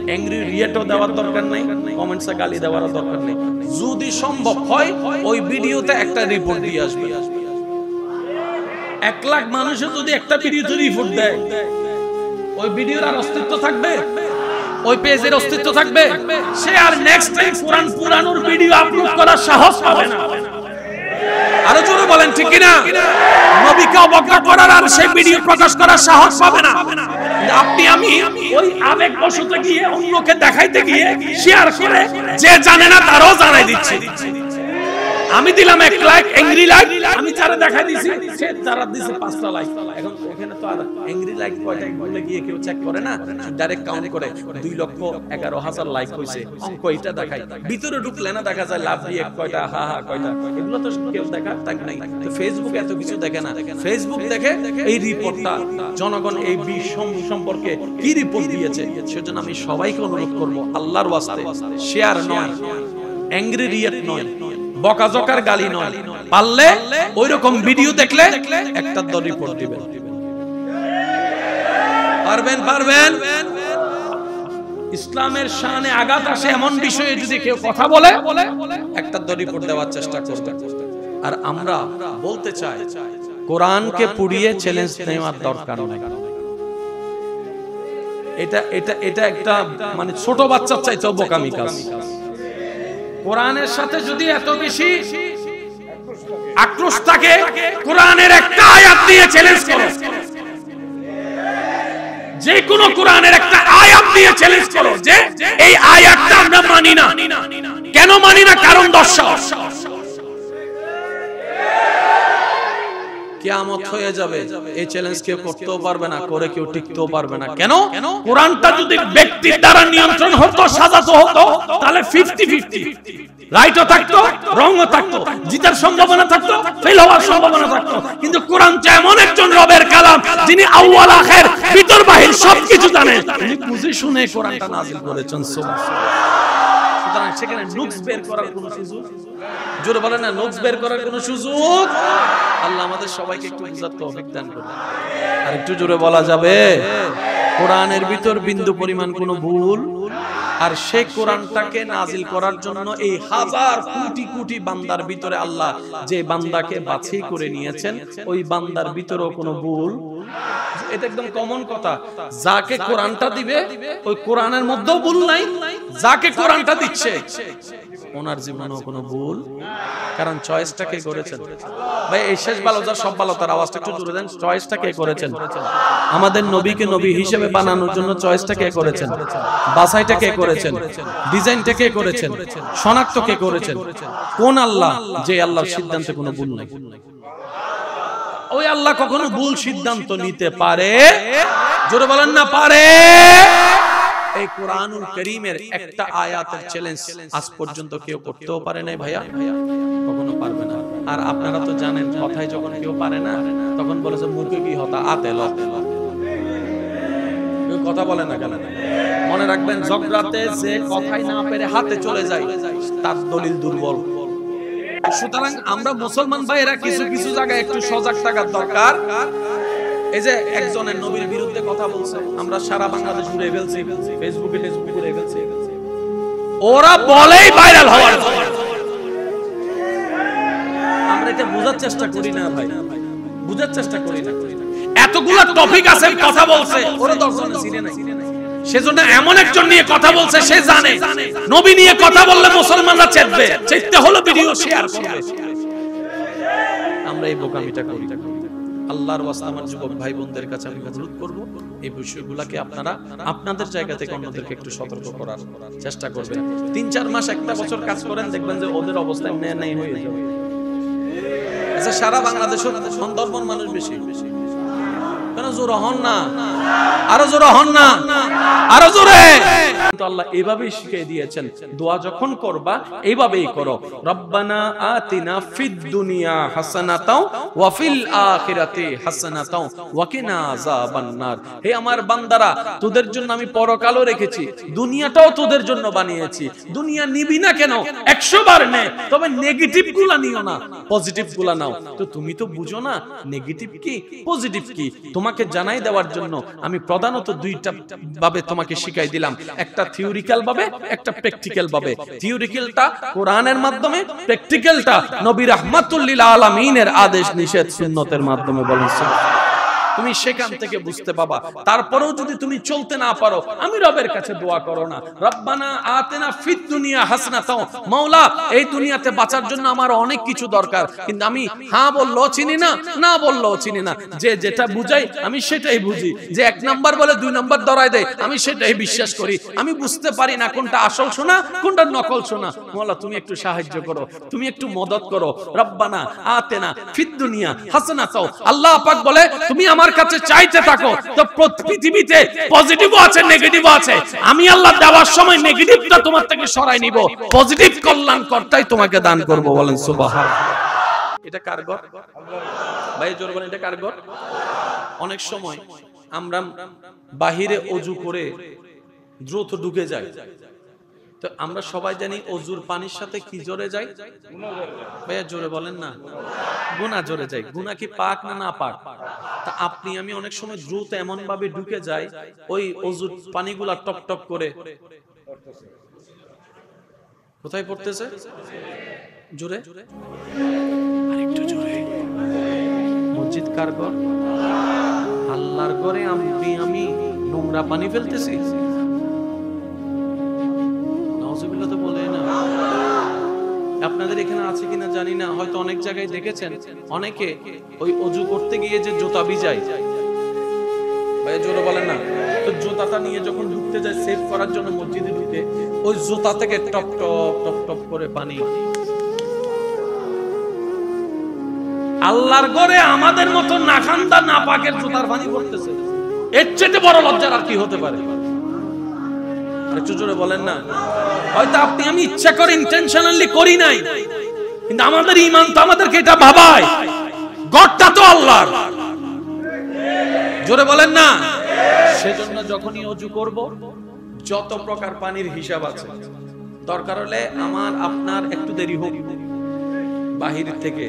অ্যাংরি রিয়েক্টও দেওয়ার দরকার নাই, কমেন্টসে গালি দেওয়ারও দরকার নেই। যদি সম্ভব হয় ওই ভিডিওতে একটা রিপোর্ট দিয়ে আসবে। 1 লাখ মানুষও যদি একটা ভিডিওতে রিপোর্ট দেয়, ওই ভিডিওর আর অস্তিত্ব থাকবে? ওই পেজের অস্তিত্ব থাকবে? সে আর নেক্সট টাইম কোরআন পুরানোর ভিডিও আপলোড করার সাহস পাবে না। আরো জোরে বলেন ঠিক কিনা? নবীকে অবজ্ঞা করার আর সেই ভিডিও প্রকাশ করার সাহস পাবে না। আপনি আমি ওই আবেগবশত গিয়ে অন্যকে দেখাইতে গিয়ে শেয়ার করে যে জানে না তারও জানাই দিচ্ছি। আমি দিলাম 1 লাইক, অ্যাংরি লাইক, আমি যারা দেখাই দিছি সে যারা দিছে 5টা লাইক। এখন এখানে তো আর অ্যাংরি লাইক কয়টা বলে গিয়ে কেউ চেক করে না, ডাইরেক্ট কাউন্ট করে 2,11,000 লাইক হইছে, অঙ্ক এটা দেখাই। ভিতরে ঢুকলে না দেখা যায় লাভ দিয়ে কয়টা, হা হা কয়টা, এগুলো তো কেউ দেখার তাক নাই। তো ফেসবুক এত কিছু দেখে না, ফেসবুক দেখে এই রিপোর্টটা, জনগণ এই বিষম সম্পর্কে কি রিপোর্ট দিয়েছে। সেজন্য আমি সবাইকে অনুরোধ করব, আল্লাহর ওয়াস্তে শেয়ার নয়, অ্যাংরি রিয়েক্ট নয়, বকাঝকার গালি নয়, পারলে ওইরকম ভিডিও দেখলে একটা রিপোর্ট দিবেন। পারবেন পারবেন ইসলামের শানে আঘাত আসে এমন বিষয়ে যদি কেউ কথা বলে একটা রিপোর্ট দেওয়ার চেষ্টা করবে। আর আমরা বলতে চাই কোরআনকে পুড়িয়ে চ্যালেঞ্জ নেওয়ার দরকার নেই। এটা এটা এটা একটা মানে ছোট বাচ্চার চাইতেও বোকামি কাজ। কোরআনের সাথে যদি এত বেশি আক্রোশ থাকে, কোরআনের একটা আয়াত দিয়ে চ্যালেঞ্জ করো, যে কোনো কোরআনের একটা আয়াত দিয়ে চ্যালেঞ্জ করো যে এই আয়াতটা আমরা মানি না। কেন মানি না? কারণ দর্শক কিয়ামত হয়ে যাবে, এই চ্যালেঞ্জ কেউ করতেও পারবে না, করে কেউ টিকতেও পারবে না। কেন? কোরআনটা যদি ব্যক্তির দ্বারা নিয়ন্ত্রণ হতো, সাজাতো হতো, তাহলে 50-50 রাইটও থাকতো, রংও থাকতো, জিতার সম্ভাবনা থাকতো, ফেল হওয়ার সম্ভাবনা থাকতো। কিন্তু কোরআনটা এমন একজন রবের কালাম যিনি আউয়াল আখির ভিতর বাহির সবকিছু জানেন, তিনি বুঝে শুনে কোরআনটা নাযিল করেছেন। সুতরাং সেখানে নুকস বের করার কোনো সুযোগ, জোরে বলেন না, নুকস বের করার কোনো সুযোগ। আল্লাহ আমাদের সবাইকে একটু বুঝার তৌফিক দান করুন। আর একটু জোরে বলা যাবে কোরআনের ভিতর বিন্দু পরিমাণ কোনো ভুল, আর সেই কোরআনটাকে নাজিল করার জন্য এই হাজার কোটি কোটি বান্দার ভিতরে আল্লাহ যে বান্দাকে বাছাই করে নিয়েছেন, ওই বান্দার ভিতরেও কোনো ভুল। এটা একদম কমন কথা। যাকে কোরআনটা দিবে ওই কোরআনের মধ্যেও ভুল নাই, যাকে কোরআনটা দিচ্ছে ওনার জীবনেও কোনো ভুল। কারণ চয়েসটা কে করেছেন? ভাই এই শেষ ভালো যার সব ভালো তার আওয়াজটা একটু জোরে দেন। চয়েসটা কে করেছেন? আমাদের নবীকে নবী হিসেবে বানানোর জন্য চয়েসটা কে করেছেন? বাছাইটা কে করেছেন? ডিজাইনটা কে করেছেন? শনাক্ত কে করেছেন? কোন আল্লাহ? যে আল্লাহর সিদ্ধান্তে কোনো ভুল নাই। ওই আল্লাহ কখনো ভুল সিদ্ধান্ত নিতে পারে? জোরে বলেন না, পারে? এই কোরআনুল কারীমের একটা আয়াতের চ্যালেঞ্জ আজ পর্যন্ত কেউ করতেও পারে নাই ভাইয়া, কখনো পারবে না। আর আপনারা তো জানেন কথাই যখন কেউ পারে না তখন বলে যে মুখে কি হতা আতে ল, কেউ কথা বলে না কেন? মনে রাখবেন ঝগড়াতে যে কথাই না পেরে হাতে চলে যায় তার দলিল দুর্বল। সুতরাং আমরা মুসলমান ভাইয়েরা কিছু কিছু জায়গায় একটু সজাগ থাকার দরকার। এই যে একজনের নবীর বিরুদ্ধে কথা বলছে, আমরা সারা বাংলাদেশ ঘুরে ফেলছি, ফেসবুকে ঘুরে ফেলছি, ওরা বলেই ভাইরাল হওয়ার। আমরা এটা বোঝার চেষ্টা করি না ভাই, বুঝার চেষ্টা করি না। এতগুলো টপিক আছে কথা বলছে, ওরা 10 জনে চিনে নাই, সেজন্য এমন একজন নিয়ে কথা বলছে সে জানে নবী নিয়ে কথা বললে মুসলমানরা চেতবে, চেততে হলো ভিডিও শেয়ার করবে। আমরা এই বোকামিটা করি। আল্লাহর ওয়াস্তে আমার যুবক ভাই বোনদের কাছে আমি অনুরোধ করব এই বিষয়গুলোকে আপনারা আপনাদের জায়গা থেকে অন্যদেরকে একটু সতর্ক করার চেষ্টা করবেন। 3-4 মাস একটা বছর কাজ করেন, দেখবেন যে ওদের অবস্থা নেই হয়ে যাবে। আচ্ছা সারা বাংলাদেশে সুন্দরবন মানুষ বেশি, কেন জোরে হন না? আরো জোরে হন না, আরো জোরে। কিন্তু আল্লাহ এইভাবেই শিখিয়ে দিয়েছেন দোয়া যখন করবা এইভাবেই করো, রব্বানা আতিনা ফিদ দুনিয়া হাসানাতাও ওয়া ফিল আখিরাতি হাসানাতাও ওয়া কিনা আযাবান নার। হে আমার বান্দারা, তোদের জন্য আমি পরকালও রেখেছি, দুনিয়াটাও তোদের জন্য বানিয়েছি। দুনিয়া নিবি না কেন? 100 বার নে, তবে নেগেটিভ গুলা নিও না, পজিটিভ গুলা নাও। তো তুমি তো বুঝো না নেগেটিভ কি পজিটিভ কি, তোমাকে জানাই দেওয়ার জন্য আমি প্রধানত দুইটা ভাবে তোমাকে শিখাই দিলাম, একটা থিওরিক্যাল ভাবে, একটা প্র্যাকটিক্যাল ভাবে। থিওরিক্যালটা কোরআনের মাধ্যমে, প্র্যাকটিক্যালটা নবী রাহমাতুল লিল আলামিনের আদেশ নিষেধ সুন্নতের মাধ্যমে। বলেন তুমি সেখান থেকে বুঝতে পাবা। তারপরেও যদি তুমি চলতে না পারো, আমি রবের কাছে দোয়া করো না, রব্বানা আতিনা ফিদ দুনিয়া হাসানাতাও, মাওলা এই দুনিয়াতে বাঁচার জন্য আমার অনেক কিছু দরকার, কিন্তু আমি হ্যাঁ বললেও চিনি না, না বললেও চিনি না। যে যেটা বুঝাই আমি সেটাই বুঝি, যে 1 নাম্বার বলে 2 নাম্বার ধরায় দেয় আমি সেটাই বিশ্বাস করি। আমি বুঝতে পারি না কোনটা আসল শোনা কোনটা নকল শোনা। মাওলা তুমি একটু সাহায্য করো, তুমি একটু মদদ করো। রব্বানা আতিনা ফিদ দুনিয়া হাসানাতাও, আল্লাহ পাক বলে তুমি আমার কাছে চাইতে থাকো। তো পৃথিবীতে পজিটিভও আছে নেগেটিভও আছে, আমি আল্লাহ দেওয়ার সময় নেগেটিভটা তোমার থেকে সরাই নিব, পজিটিভ কল্যাণকর্তাই তোমাকে দান করব। বলেন সুবহানাল্লাহ। এটা কার ঘর ভাই? জোরে বলেন, এটা কার ঘর? অনেক সময় আমরা বাহিরে ওযু করে দ্রুত ঢুকে যাই, তো আমরা সবাই জানি অজুর পানির সাথে কি জড়ে যায়? ভাইয়া জোরে বলেন না। গুনাহ জড়ে যায়। গুনাহ কি পাক না না পাক? তা আপনি আমি অনেক সময় দ্রুত এমন ভাবে ঢুকে যাই, ওই অজুর পানিগুলা টপ টপ করে কোথায় পড়তেছে? জোরে, আরেকটু জোরে। মসজিদ কার ঘর? আল্লাহর ঘরে আমি নোংরা পানি ফেলতেছি। নাউজুবিল্লাহ তো বলে না। আপনাদের এখানে আছে কিনা জানি না, হয়তো অনেক জায়গায় দেখেছেন অনেকে ওই অজু করতে গিয়ে যে জুতা ভিজায়। ভাই জোরে বলেন না। তো জুতাটা নিয়ে যখন ঢুকতে যায় সেভ করার জন্য মসজিদে ঢুকে, ওই জুতা থেকে টপ টপ টপ টপ করে পানি। আল্লাহর ঘরে আমাদের মতো নাখান্দা নাপাকের জুতার পানি পড়তেছে। এর চেয়ে বড় লজ্জার আর কি হতে পারে? একটু জোরে বলেন না। হয়তো আপনি আমি ইচ্ছা করে ইন্টেনশনালি করি নাই, কিন্তু আমাদের ঈমান তো আমাদেরকে এটা ভাবায় গডটা তো আল্লাহর। জোরে বলেন না। সেজন্য যখনই ওযু করব যত প্রকার পানির হিসাব আছে, দরকার হলে আমার আপনার একটু দেরি হোক, বাহির থেকে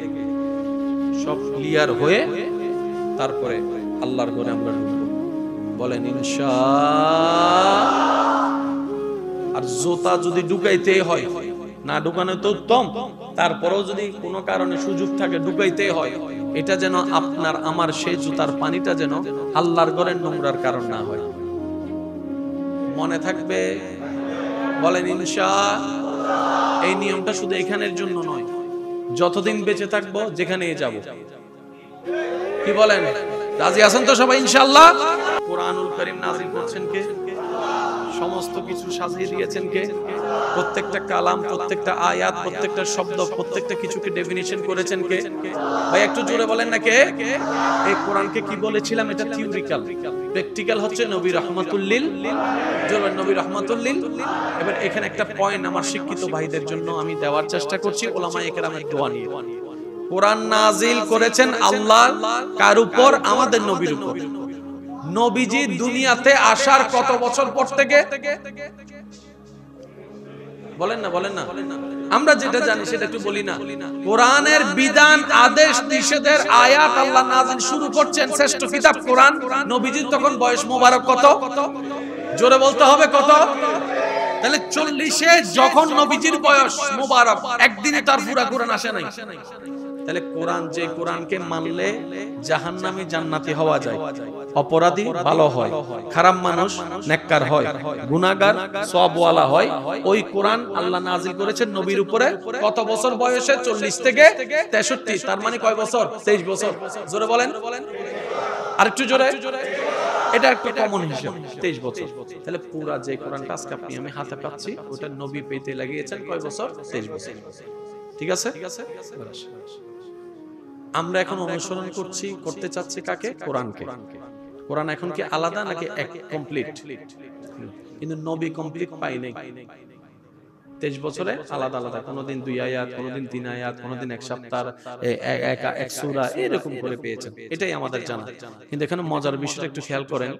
সব ক্লিয়ার হয়ে তারপরে আল্লাহর ঘরে আমরা ঢুকব। বলেন ইনশাআল্লাহ। আর জুতা যদি ঢুকাইতে হয়, না ঢুকানো তো উত্তম, তারপরেও যদি কোনো কারণে সুযোগ থাকে ঢুকাইতে হয়, এটা যেন আপনার আমার সেই জুতার পানিটা যেন আল্লাহর ঘরের নোংরার কারণ না হয়। মনে থাকবে? বলেন ইনশাআল্লাহ। এই নিয়মটা শুধু এখানের জন্য নয়, যতদিন বেঁচে থাকবো যেখানেই যাব। কি বলেন? রাজি আছেন তো সবাই ইনশাআল্লাহ? কোরআনুল কারীম নাযিল করছেন কে? সমস্ত কিছু সাজিয়ে দিয়েছেন কে? প্রত্যেকটা কালাম, প্রত্যেকটা আয়াত, প্রত্যেকটা শব্দ, প্রত্যেকটা কিছুকে ডেফিনিশন করেছেন কে? ভাই একটু জোরে বলেন না কে? এই কোরআনকে কি বলেছিলাম? এটা থিওরিক্যাল, প্র্যাকটিক্যাল হচ্ছে নবী রাহমাতুল লিল। জোরে নবী রাহমাতুল লিল। এবার এখানে একটা পয়েন্ট আমার শিক্ষিত ভাইদের জন্য আমি দেওয়ার চেষ্টা করছি, উলামায়ে কেরামের দোয়া নিয়ে। কোরআন নাজিল করেছেন আল্লাহ কার উপর? আমাদের নবীর উপর। নবীজি দুনিয়াতে আসার কত বছর পর থেকে? বলেন না, বলেন না। আমরা যেটা জানি সেটা একটু বলি না। কোরআনের বিধান, আদেশ, নিষেধের আয়াত আল্লাহ নাযিল শুরু করছেন শ্রেষ্ঠ কিতাব কোরআন। নবীজির তখন বয়স মোবারক কত? জোরে বলতে হবে কত? তাহলে 40-এ যখন নবীজির বয়স মোবারক, একদিনে তার পুরা কোরআন আসে নাই। তাহলে কোরআন, যে কোরআনকে মানলে জাহান্নামী জান্নাতি হওয়া যায়, অপরাধী ভালো হয়, খারাপ মানুষ নেককার হয়, গুনাহগার সওয়াবওয়ালা হয়, ওই কোরআন আল্লাহ নাযিল করেছেন নবীর উপরে কত বছর বয়সে? 40 থেকে 63। তার মানে কয় বছর? 23 বছর। জোরে বলেন, আরেকটু জোরে। এটা একটা কমন হিসাব, 23 বছর। তাহলে পুরা যে কোরআনটা আজকে আপনি আমি হাতে পাচ্ছি, ওটা নবী পেতে লাগিয়েছেন কয় বছর? 23 বছর। ঠিক আছে? আমরা এখন অনুসরণ করতে চাচ্ছি কাকে? কোরআনকে। কোরআন এখন কি আলাদা নাকি কমপ্লিট? কিন্তু নবী কমপ্লিট পাই নাই। 23 বছরে আলাদা আলাদা, কোনদিন 2 আয়াত, কোনদিন 3 আয়াত, কোনদিন 1 সপ্তাহ, এক সূরা, এরকম করে পেয়েছেন। এটাই আমাদের জানা। কিন্তু এখানে মজার বিষয়টা একটু খেয়াল করেন।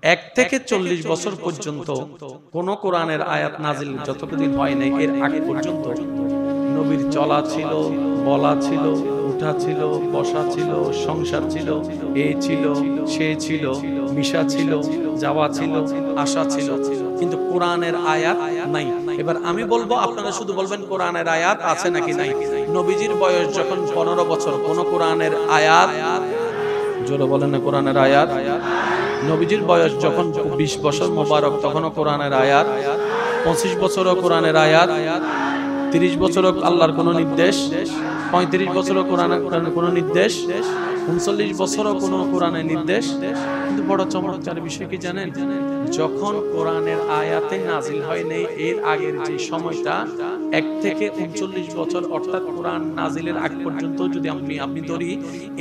1 থেকে 40 বছর পর্যন্ত কোন কোরআনের আয়াত নাজিল যতদিন হয় নাই, এর আগ পর্যন্ত নবীর চলা ছিল, বলা ছিল, উঠা ছিল, বসা ছিল, সংসার ছিল, এই ছিল, সে ছিল, মিশা ছিল, যাওয়া ছিল, আসা ছিল, কিন্তু কোরআনের আয়াত নাই। এবার আমি বলবো, আপনারা শুধু বলবেন কোরআনের আয়াত আছে নাকি নাই। নবীজির বয়স যখন 15 বছর, কোন কোরআনের আয়াত? জোরে বলেন না কোরআনের আয়াত। নবীজির বয়স যখন 20 বছর মোবারক, তখনও কোরআনের আয়াত। 25 বছরও কোরআনের আয়াত। 30 বছরও আল্লাহর কোন নির্দেশ। 35 বছরও কোরআনের কোন নির্দেশ। 39 বছরও কোন কোরআনের নির্দেশ। কিন্তু বড় চমৎকার বিষয় কি জানেন? যখন কোরআনের আয়াতে নাজিল হয় নাই, এর আগের যে সময়টা 1 থেকে 39 বছর, অর্থাৎ কোরআন নাজিলের আগ পর্যন্ত যদি আপনি ধরি,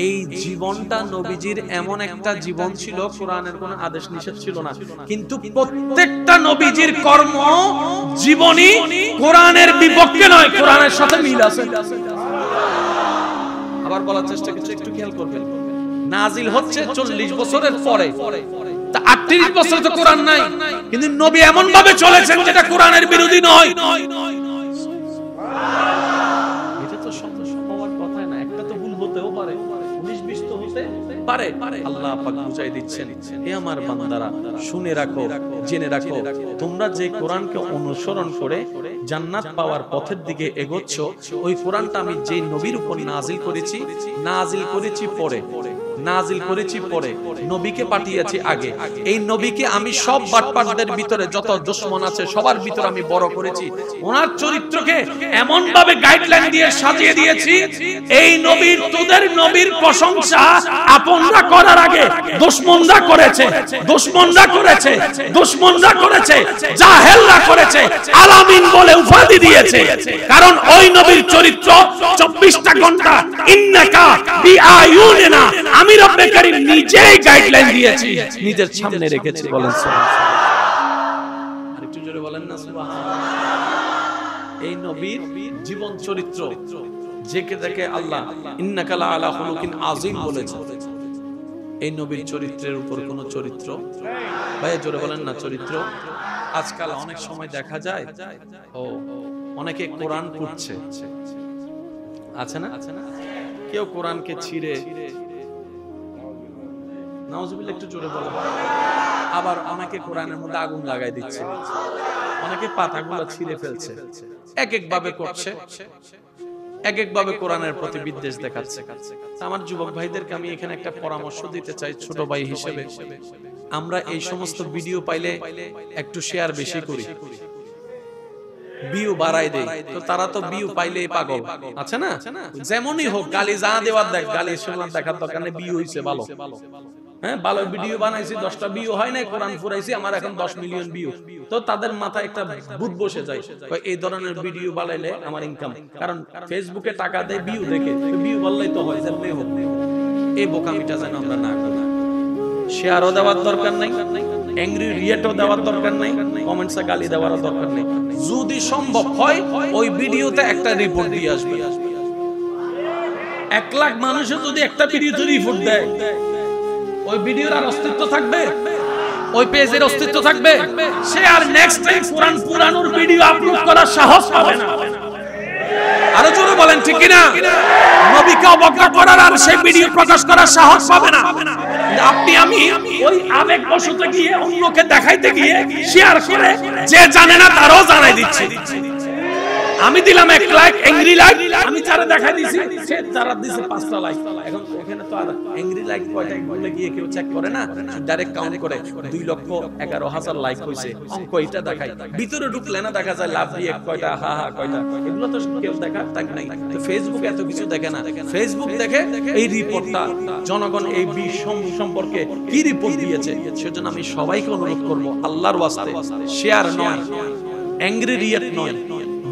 এই জীবনটা নবীজির এমন একটা জীবন ছিল, কোরআনের কোনো আদেশ নিষেধ ছিল না, কিন্তু প্রত্যেকটা নবীজির কর্ম জীবনী কোরআনের বিপক্ষে নয়, কোরআনের সাথে মিল আছে। আবার বলার চেষ্টা করছি, একটু খেয়াল করবেন। নাজিল হচ্ছে 40 বছরের পরে, তা 38 বছর তো কোরআন নাই। কিন্তু নবী এমন ভাবে চলেছেন যেটা কোরআনের বিরোধী নয়। এটা তো হওয়ার কথা না, একটা তো ভুল হতেও পারে, 19-20 তো হতে পারে। আল্লাহ পাক বুঝাই দিচ্ছেন, হে আমার বান্দারা শুনে রাখো, জেনে রাখো, তোমরা যে কোরআনকে অনুসরণ করে জান্নাত পাওয়ার পথের দিকে এগোচ্ছ, ওই কোরআনটা আমি যে নবীর উপর নাজিল করেছি পরে, নবীকে পাঠিয়েছি আগে। এই নবীকে আমি সব বাটপারদের ভিতরে যত দুশমন আছে সবার ভিতরে আমি বড় করেছি। ওনার চরিত্রকে এমন ভাবে গাইডলাইন দিয়ে সাজিয়ে দিয়েছি, এই নবীর, তোদের নবীর প্রশংসা আপনরা করার আগে দুশমনরা করেছে, জাহেলরা করেছে, আলামিন বলে উপাধি দিয়েছে। কারণ ওই নবীর চরিত্র 24টা ঘন্টা ইন্নাকা বিআয়ুনিনা, আমি রব্বে কারীম নিজেই গাইডলাইন দিয়েছি, নিজের সামনে রেখেছি। বলেন সুবহানাল্লাহ, আরেকটু জোরে বলেন না সুবহানাল্লাহ। এই নবীর জীবন চরিত্র যেকে দেখে আল্লাহ ইন্নাকা লা আলা খুলুকিন আযীম বলেছে, এই নবীর চরিত্রের উপর কোন চরিত্র, ভাই জোরে বলেন না চরিত্র। আজকাল অনেক সময় দেখা যায় অনেকে কোরআন পড়ছে, আছে না, কেউ কোরআনকে ছিঁড়ে, নাউজুবিল্লাহ একটু জোরে বলো, আবার অনেকে কোরআনের মধ্যে আগুন লাগাই দিচ্ছে, অনেকে পাতাগুলো ছিঁড়ে ফেলছে, এক এক ভাবে করছে, এক এক ভাবে কোরআনের প্রতি বিদ্বেষ দেখাচ্ছে। আমার যুবক ভাইদেরকে আমি এখানে একটা পরামর্শ দিতে চাই ছোট ভাই হিসেবে, আমরা এই সমস্ত ভিডিও পাইলে একটু শেয়ার বেশি করি, ভিউ বাড়াই দেই, তো তারা তো ভিউ পাইলেই পাগল, আছে না, যেমনই হোক, গালি যা দেওয়ার দেখ, গালি শোনার দেখার দরকার নেই, ভিউ হইছে ভালো, হ্যাঁ ভালো ভিডিও বানাইছি, 10টা ভিউ হয় না, কোরআন ফুরাইছি, আমার এখন 10 মিলিয়ন ভিউ, তো তাদের মাথায় একটা ভূত বসে যায়, এই ধরনের ভিডিও বানাইলে আমার ইনকাম, কারণ ফেসবুকে টাকা দেয় ভিউ দেখে, ভিউ বললেই তো হয়, যেমনি হোক। এই বোকামিটা যেন আমরা না করি, শেয়ারও দেওয়ার দরকার নাই, অ্যাংরি রিয়েক্টও দেওয়ার দরকার নাই, কমেন্টসে গালি দেওয়ারও দরকার নেই। যদি সম্ভব হয় ওই ভিডিওতে একটা রিপোর্ট দিয়ে আসবে, 1 লাখ মানুষও যদি একটা ভিডিওতে রিপোর্ট দেয়, ওই ভিডিওর আর অস্তিত্ব থাকবে? ওই পেজের অস্তিত্ব থাকবে? সে আর নেক্সট টাইম কোরআন পুরানোর ভিডিও আপলোড করার সাহস পাবে না। আরো জোরে বলেন ঠিক কি না? নবীকে অবজ্ঞা করার আর সেই ভিডিও প্রকাশ করার সাহস পাবে না। আপনি আমি ওই আবেগবশত গিয়ে অন্যকে দেখাইতে গিয়ে শেয়ার করে যে জানে না তারও জানাই দিচ্ছি। আমি দিলাম 1 লাখ এংরি লাইক, আমি যারা দেখাই দিছি সে যারা দিছে 5টা লাইক। এখন এখানে তো আর এংরি লাইক কয়টা বলে গিয়ে কেউ চেক করে না, ডাইরেক্ট কাউন্ট করে 2,11,000 লাইক হইছে, অঙ্ক এটা দেখাই। ভিতরে ঢুকলে না দেখা যায় লাভ দিয়ে কয়টা, হা হা কয়টা, এগুলো তো কেউ দেখার টাইম নাই। তো ফেসবুক এত কিছু দেখে না, ফেসবুক দেখে এই রিপোর্টটা জনগণ এই বিষম সম্পর্কে কি রিপোর্ট দিয়েছে। সেজন্য আমি সবাইকে অনুরোধ করব, আল্লাহর ওয়াস্তে শেয়ার নয়, অ্যাংরি রিয়েক্ট নয়,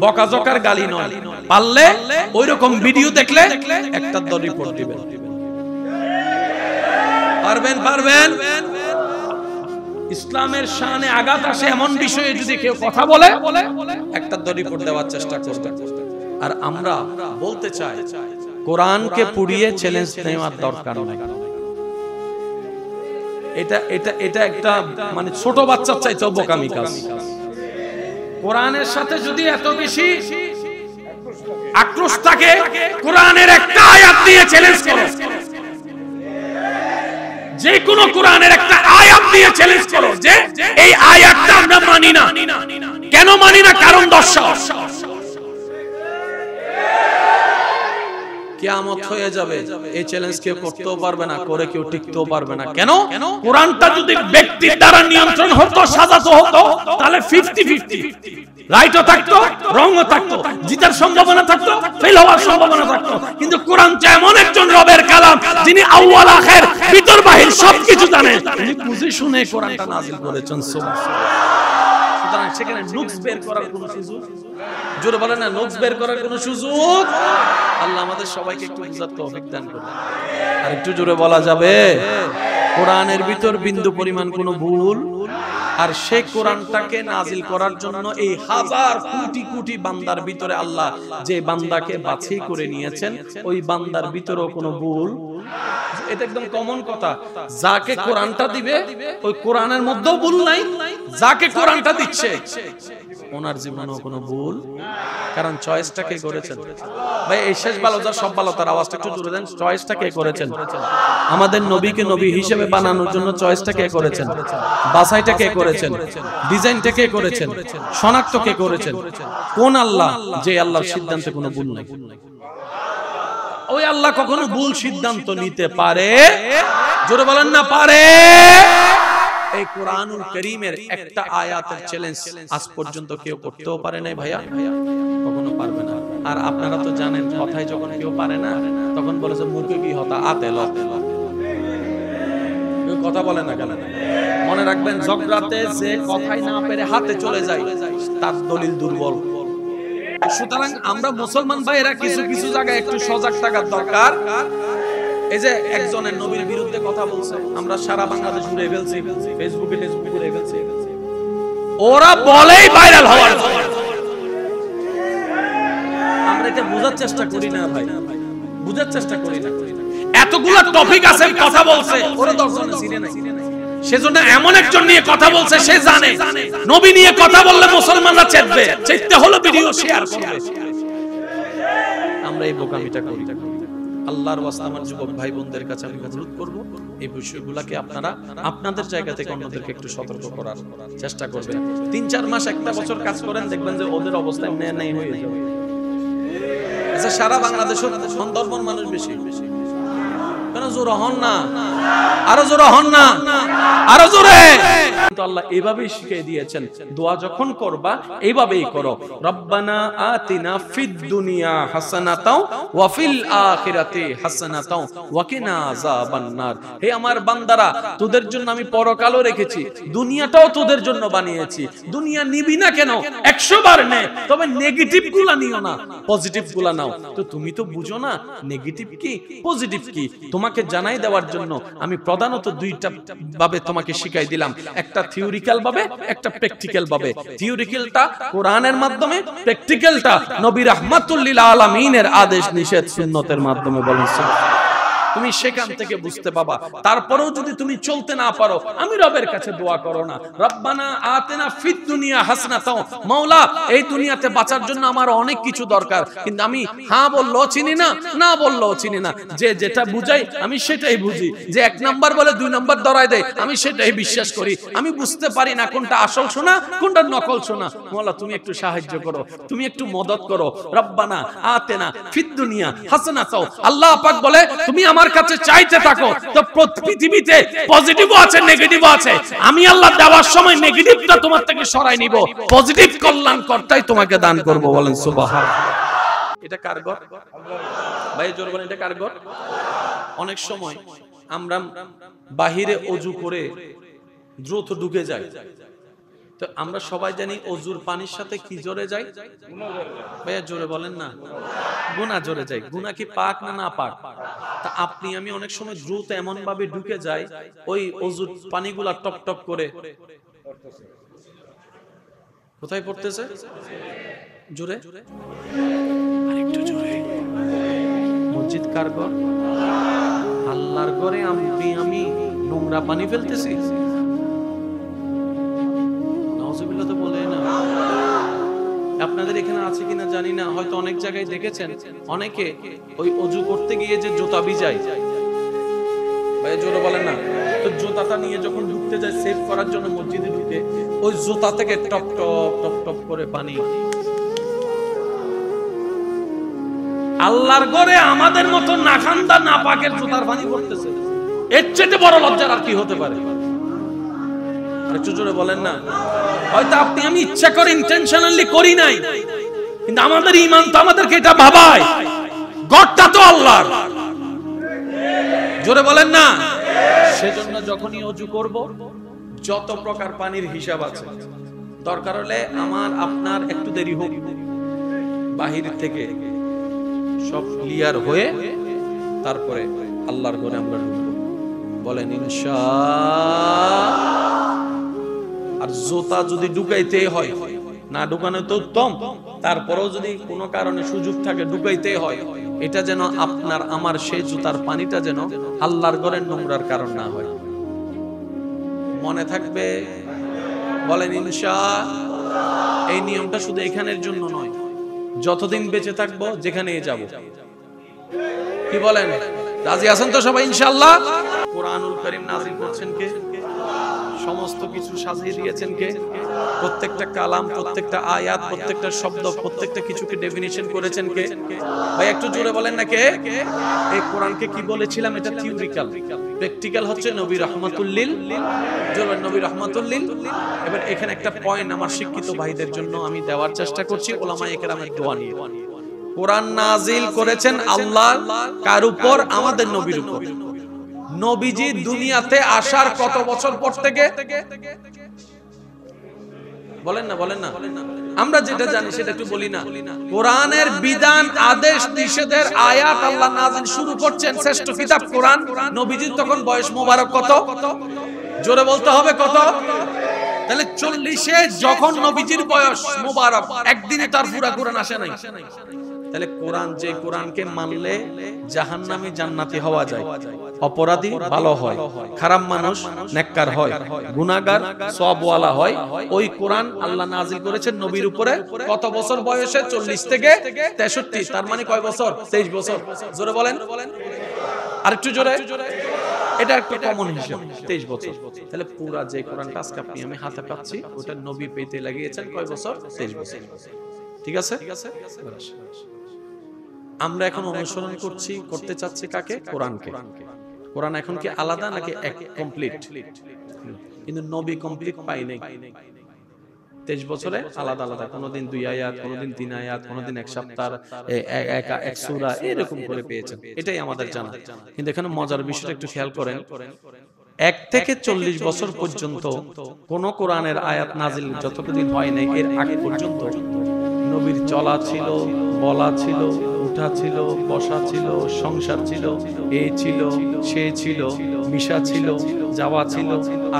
বকাঝকার গালি নয়, পারলে ওইরকম ভিডিও দেখলে একটা দর রিপোর্ট দিবেন। পারবেন? ইসলামের শানে আঘাত আসে এমন বিষয়ে যদি কেউ কথা বলে, একটা দর রিপোর্ট দেওয়ার চেষ্টা করবেন। আর আমরা বলতে চাই, কোরআনকে পুড়িয়ে চ্যালেঞ্জ নেওয়ার দরকার নাই। এটা একটা মানে ছোট বাচ্চার চাইতেও বোকামি কাজ। কোরআনের সাথে যদি এত বেশি আক্রোশ থাকে, কোরআনের একটা আয়াত দিয়ে চ্যালেঞ্জ করো, যে কোন কোরআনের একটা আয়াত দিয়ে চ্যালেঞ্জ করো যে এই আয়াতটা আমরা মানি না। কেন মানি না? কারণ দর্শক, কিয়ামত হয়ে যাবে, এই চ্যালেঞ্জ কেউ করতেও পারবে না, করে কেউ টিকতেও পারবে না। কেন? কোরআনটা যদি ব্যক্তির দ্বারা নিয়ন্ত্রণ হতো, সাজাতো হতো, তাহলে 50-50 রাইটও থাকতো, রংও থাকতো, জিতার সম্ভাবনা থাকতো, ফেল হওয়ার সম্ভাবনা থাকতো। কিন্তু কোরআন এমন একজন রবের কালাম, যিনি আউয়াল আখির ভিতর বাহির সবকিছু জানেন, তিনি বুঝে শুনে কোরআনটা নাযিল করেছেন। সুতরাং সেখানে নুকস বের করার কোনো সুযোগ, জোরে বলেন না, নুকস বের করার কোনো সুযোগ। আল্লাহ আমাদের সবাইকে একটু বুঝার তৌফিক দান করুন। আর একটু জোরে বলা যাবে, কোরআনের ভিতর বিন্দু পরিমাণ কোনো ভুল, আর সেই কোরআনটাকে নাজিল করার জন্য এই হাজার কোটি কোটি বান্দার ভিতরে আল্লাহ যে বান্দাকে বাছাই করে নিয়েছেন, ওই বান্দার ভিতরেও কোনো ভুল। এটা একদম কমন কথা, যাকে কোরআনটা দিবে ওই কোরআনের মধ্যেও ভুল নাই, যাকে কোরআনটা দিচ্ছে ওনার জীবনেও কোনো ভুল, কারণ চয়েসটা কে করেছেন? ভাই এই শেষ ভালো যা সব ভালো, তার আওয়াজটা একটু জোরে দেন। চয়েসটা কে করেছেন? আমাদের নবীকে নবী হিসেবে বানানোর জন্য চয়েসটা কে করেছেন? বাছাইটা কে করেছেন? ডিজাইনটা কে করেছেন? শনাক্ত কে করেছেন? কোন আল্লাহ? যে আল্লাহর সিদ্ধান্তে কোনো ভুল নাই। ওই আল্লাহ কখনো ভুল সিদ্ধান্ত নিতে পারে? জোরে বলেন না পারে। এই কোরআনুল কারীমের একটা আয়াতের চ্যালেঞ্জ আজ পর্যন্ত কেউ করতেও পারে নাই ভাইয়া, কখনো পারবে না। আর আপনারা তো জানেন কথাই যখন কেউ পারে না তখন বলে যে মুখে কি হতা আতেল, কেউ কথা বলে না কেন? মনে রাখবেন ঝগড়াতে যে কথাই না পেরে হাতে চলে যায় তার দলিল দুর্বল। সুতরাং আমরা মুসলমান ভাইয়েরা কিছু কিছু জায়গায় একটু সজাগ থাকার দরকার। এই যে একজনের নবীর বিরুদ্ধে কথা বলছে, আমরা সারা বাংলাদেশ ঘুরে ফেলছি, ফেসবুকে ঘুরে ফেলছি, ওরা বলেই ভাইরাল হওয়ার জন্য। আমরা এটা বোঝার চেষ্টা করি না ভাই, বোঝার চেষ্টা করি না। এতগুলো টপিক আছে কথা বলছে, ওরা 10 জন চিনে নাই, সেজন্য এমন একজন নিয়ে কথা বলছে সে জানে নবী নিয়ে কথা বললে মুসলমানরা চেতবে, চেততে হলো ভিডিও শেয়ার করবে। আমরা এই বোকামিটা করি। আল্লাহর ওয়াস্তে আমার যুবক ভাই বোনদের কাছে আমি অনুরোধ করব, এই বিষয়গুলোকে আপনারা আপনাদের জায়গা থেকে অন্যদেরকে একটু সতর্ক করার চেষ্টা করবেন। 3-4 মাস একটা বছর কাজ করেন, দেখবেন যে ওদের অবস্থা নেই হয়ে যাবে। আচ্ছা সারা বাংলাদেশের সুন্দরবন মানুষ বেশি, কেন জোরে হন না? আরো জোরে হন না, আরো জোরে। কিন্তু আল্লাহ এইভাবেই শিখিয়ে দিয়েছেন, দোয়া যখন করবা এইভাবেই করো, রব্বানা আতিনা ফিদ দুনিয়া হাসানাতাও ওয়া ফিল আখিরাতি হাসানাতাও ওয়া কিনা আযাবান নার। হে আমার বান্দারা, তোদের জন্য আমি পরকালও রেখেছি, দুনিয়াটাও তোদের জন্য বানিয়েছি। দুনিয়া নিবি না কেন? 100 বার নে, তবে নেগেটিভ গুলা নিও না, পজিটিভ গুলা নাও। তো তুমি তো বুঝো না নেগেটিভ কি পজিটিভ কি, তোমাকে জানাই দেওয়ার জন্য আমি প্রধানত দুইটা ভাবে তোমাকে শিখাই দিলাম, একটা থিওরিক্যাল ভাবে, একটা প্র্যাকটিক্যাল ভাবে। থিওরিক্যালটা কোরআনের মাধ্যমে, প্র্যাকটিক্যালটা নবী রাহমাতুল লিল আলামিনের আদেশ নিষেধ সুন্নতের মাধ্যমে। বলেন তুমি সেখান থেকে বুঝতে পাবা। তারপরেও যদি তুমি চলতে না পারো, আমি রবের কাছে দোয়া করো না, রব্বানা আতিনা ফিদ দুনিয়া হাসানাতাও, মাওলা এই দুনিয়াতে বাঁচার জন্য আমার অনেক কিছু দরকার, কিন্তু আমি হ্যাঁ বললেও চিনি না, না বললেও চিনি না। যে যেটা বুঝাই আমি সেটাই বুঝি, যে 1 নাম্বার বলে 2 নাম্বার ধরায় দেয় আমি সেটাই বিশ্বাস করি। আমি বুঝতে পারি না কোনটা আসল শোনা কোনটা নকল শোনা। মাওলা তুমি একটু সাহায্য করো, তুমি একটু মদদ করো। রব্বানা আতিনা ফিদ দুনিয়া হাসানাতাও, আল্লাহ পাক বলে তুমি আমার কাছে চাইতে থাকো। তো পৃথিবীতে পজিটিভও আছে নেগেটিভও আছে, আমি আল্লাহ দেওয়ার সময় নেগেটিভটা তোমার থেকে সরাই নিব, পজিটিভ কল্যাণকর্তাই তোমাকে দান করব। বলেন সুবহানাল্লাহ। এটা কার ঘর ভাই? জোর বলেন এটা কার ঘর? অনেক সময় আমরা বাহিরে ওযু করে দ্রুত ঢুকে যাই, তো আমরা সবাই জানি ওযুর পানির সাথে কি জড়ে যায় ভাইয়া? জোরে বলেন না, গুনাহ জড়ে যায়। গুনাহ কি পাক না না পাক? তা আপনি আমি অনেক সময় দ্রুত এমন ভাবে ঢুকে যাই, ওই ওযুর পানিগুলা টপ টপ করে কোথায় পড়তেছে? জোরে, আরেকটু জোরে। মসজিদ কার ঘর? আল্লাহর ঘরে আমি নোংরা পানি ফেলতেছি, নাউজুবিল্লাহ তো বলে না। আপনাদের এখানে আছে কিনা জানি না, হয়তো অনেক জায়গায় দেখেছেন অনেকে ওই ওযু করতে গিয়ে যে জুতা ভিজায়, ভাই জোরে বলেন না, তো জুতাটা নিয়ে যখন ঢুকতে যায় সেভ করার জন্য মসজিদে ঢুকে, ওই জুতা থেকে টপ টপ টপ টপ করে পানি। আল্লাহর ঘরে আমাদের মতো নাখান্দা না পাকের জুতার পানি পড়তেছে, এর চেয়ে বড় লজ্জার আর কি হতে পারে? একটু জোরে বলেন না। হয়তো আপনি আমি ইচ্ছা করে ইন্টেনশনালি করি নাই, কিন্তু আমাদের ঈমান তো আমাদেরকে এটা ভাবায়, গডটা তো আল্লাহর। জোরে বলেন না। সেজন্য যখনই ওযু করব, যত প্রকার পানির হিসাব আছে, দরকার হলে আমার আপনার একটু দেরি হোক, বাহির থেকে সব ক্লিয়ার হয়ে তারপরে আল্লাহর ঘরে আমরা ঢুকবো। বলেন ইনশাআল্লাহ। আর জুতা যদি ঢুকাইতে হয়, না ঢুকানো তো উত্তম, তারপরেও যদি কোনো কারণে সুযোগ থাকে ঢুকাইতে হয়, এটা যেন আপনার আমার সেই জুতার পানিটা যেন আল্লাহর ঘরের নোংরার কারণ না হয়। মনে থাকবে বলেন ইনশাআল্লাহ। এই নিয়মটা শুধু এখানের জন্য নয়, যতদিন বেঁচে থাকবো যেখানে যাব। কি বলেন, রাজি আছেন তো সবাই ইনশাআল্লাহ? কোরআনুল কারীম নাযিল করছেন কে? সমস্ত কিছু সাজিয়ে দিয়েছেন কে? প্রত্যেকটা কালাম, প্রত্যেকটা আয়াত, প্রত্যেকটা শব্দ, প্রত্যেকটা কিছুকে ডেফিনিশন করেছেন কে? ভাই একটু জোরে বলেন না কে? এই কোরআনকে কি বলেছিলাম, এটা থিওরিক্যাল, প্র্যাকটিক্যাল হচ্ছে নবী রাহমাতুল লিল, জোরে নবী রাহমাতুল লিল। এবার এখানে একটা পয়েন্ট আমার শিক্ষিত ভাইদের জন্য আমি দেওয়ার চেষ্টা করছি, উলামায়ে কেরামের দোয়া নিয়ে। কোরআন নাজিল করেছেন আল্লাহ কার উপর? আমাদের নবীর উপর। নবীজি দুনিয়াতে আসার কত বছর পর থেকে? বলেন না, বলেন না। আমরা যেটা জানি সেটা একটু বলি না। কোরআনের বিধান, আদেশ, নিষেধের আয়াত আল্লাহ নাযিল শুরু করছেন শ্রেষ্ঠ কিতাব কোরআন। নবীজির তখন বয়স মোবারক কত? জোরে বলতে হবে কত? তাহলে 40-এ যখন নবীজির বয়স মোবারক, একদিনে তার পুরা কোরআন আসে নাই। তাহলে কোরআন, যে কোরআনকে মানলে জাহান্নামী জান্নাতি হওয়া যায়, অপরাধী ভালো হয়, খারাপ মানুষ নেককার হয়, গুনাহগার সওয়াবওয়ালা হয়, ওই কোরআন আল্লাহ নাযিল করেছেন নবীর উপরে কত বছর বয়সে? 40 থেকে 63। তার মানে কয় বছর? 23 বছর। জোরে বলেন, আরেকটু জোরে। এটা একটা কমন হিসাব, 23 বছর। তাহলে পুরা যে কোরআনটা আজকে আপনি আমি হাতে পাচ্ছি, ওটা নবী পেতে লাগিয়েছেন কয় বছর? 23 বছর। ঠিক আছে? আমরা এখন অনুসরণ করতে চাচ্ছি কাকে? কোরআনকে। কোরআন এখন কি আলাদা নাকি কমপ্লিট? কিন্তু নবী কমপ্লিট পাই নাই। 23 বছরে আলাদা আলাদা, কোনদিন 2 আয়াত, কোনদিন 3 আয়াত, কোনদিন 1 সপ্তাহ, এক সূরা, এরকম করে পেয়েছেন। এটাই আমাদের জানা। কিন্তু এখানে মজার বিষয়টা একটু খেয়াল করেন, 1 থেকে 40 বছর পর্যন্ত কোন কোরআনের আয়াত নাজিল যতদিন হয় নাই, এর আগে পর্যন্ত নবীর চলা ছিল, বলা ছিল, উঠা ছিল, বসা ছিল, সংসার ছিল, এই ছিল, সে ছিল, মিশা ছিল, যাওয়া ছিল,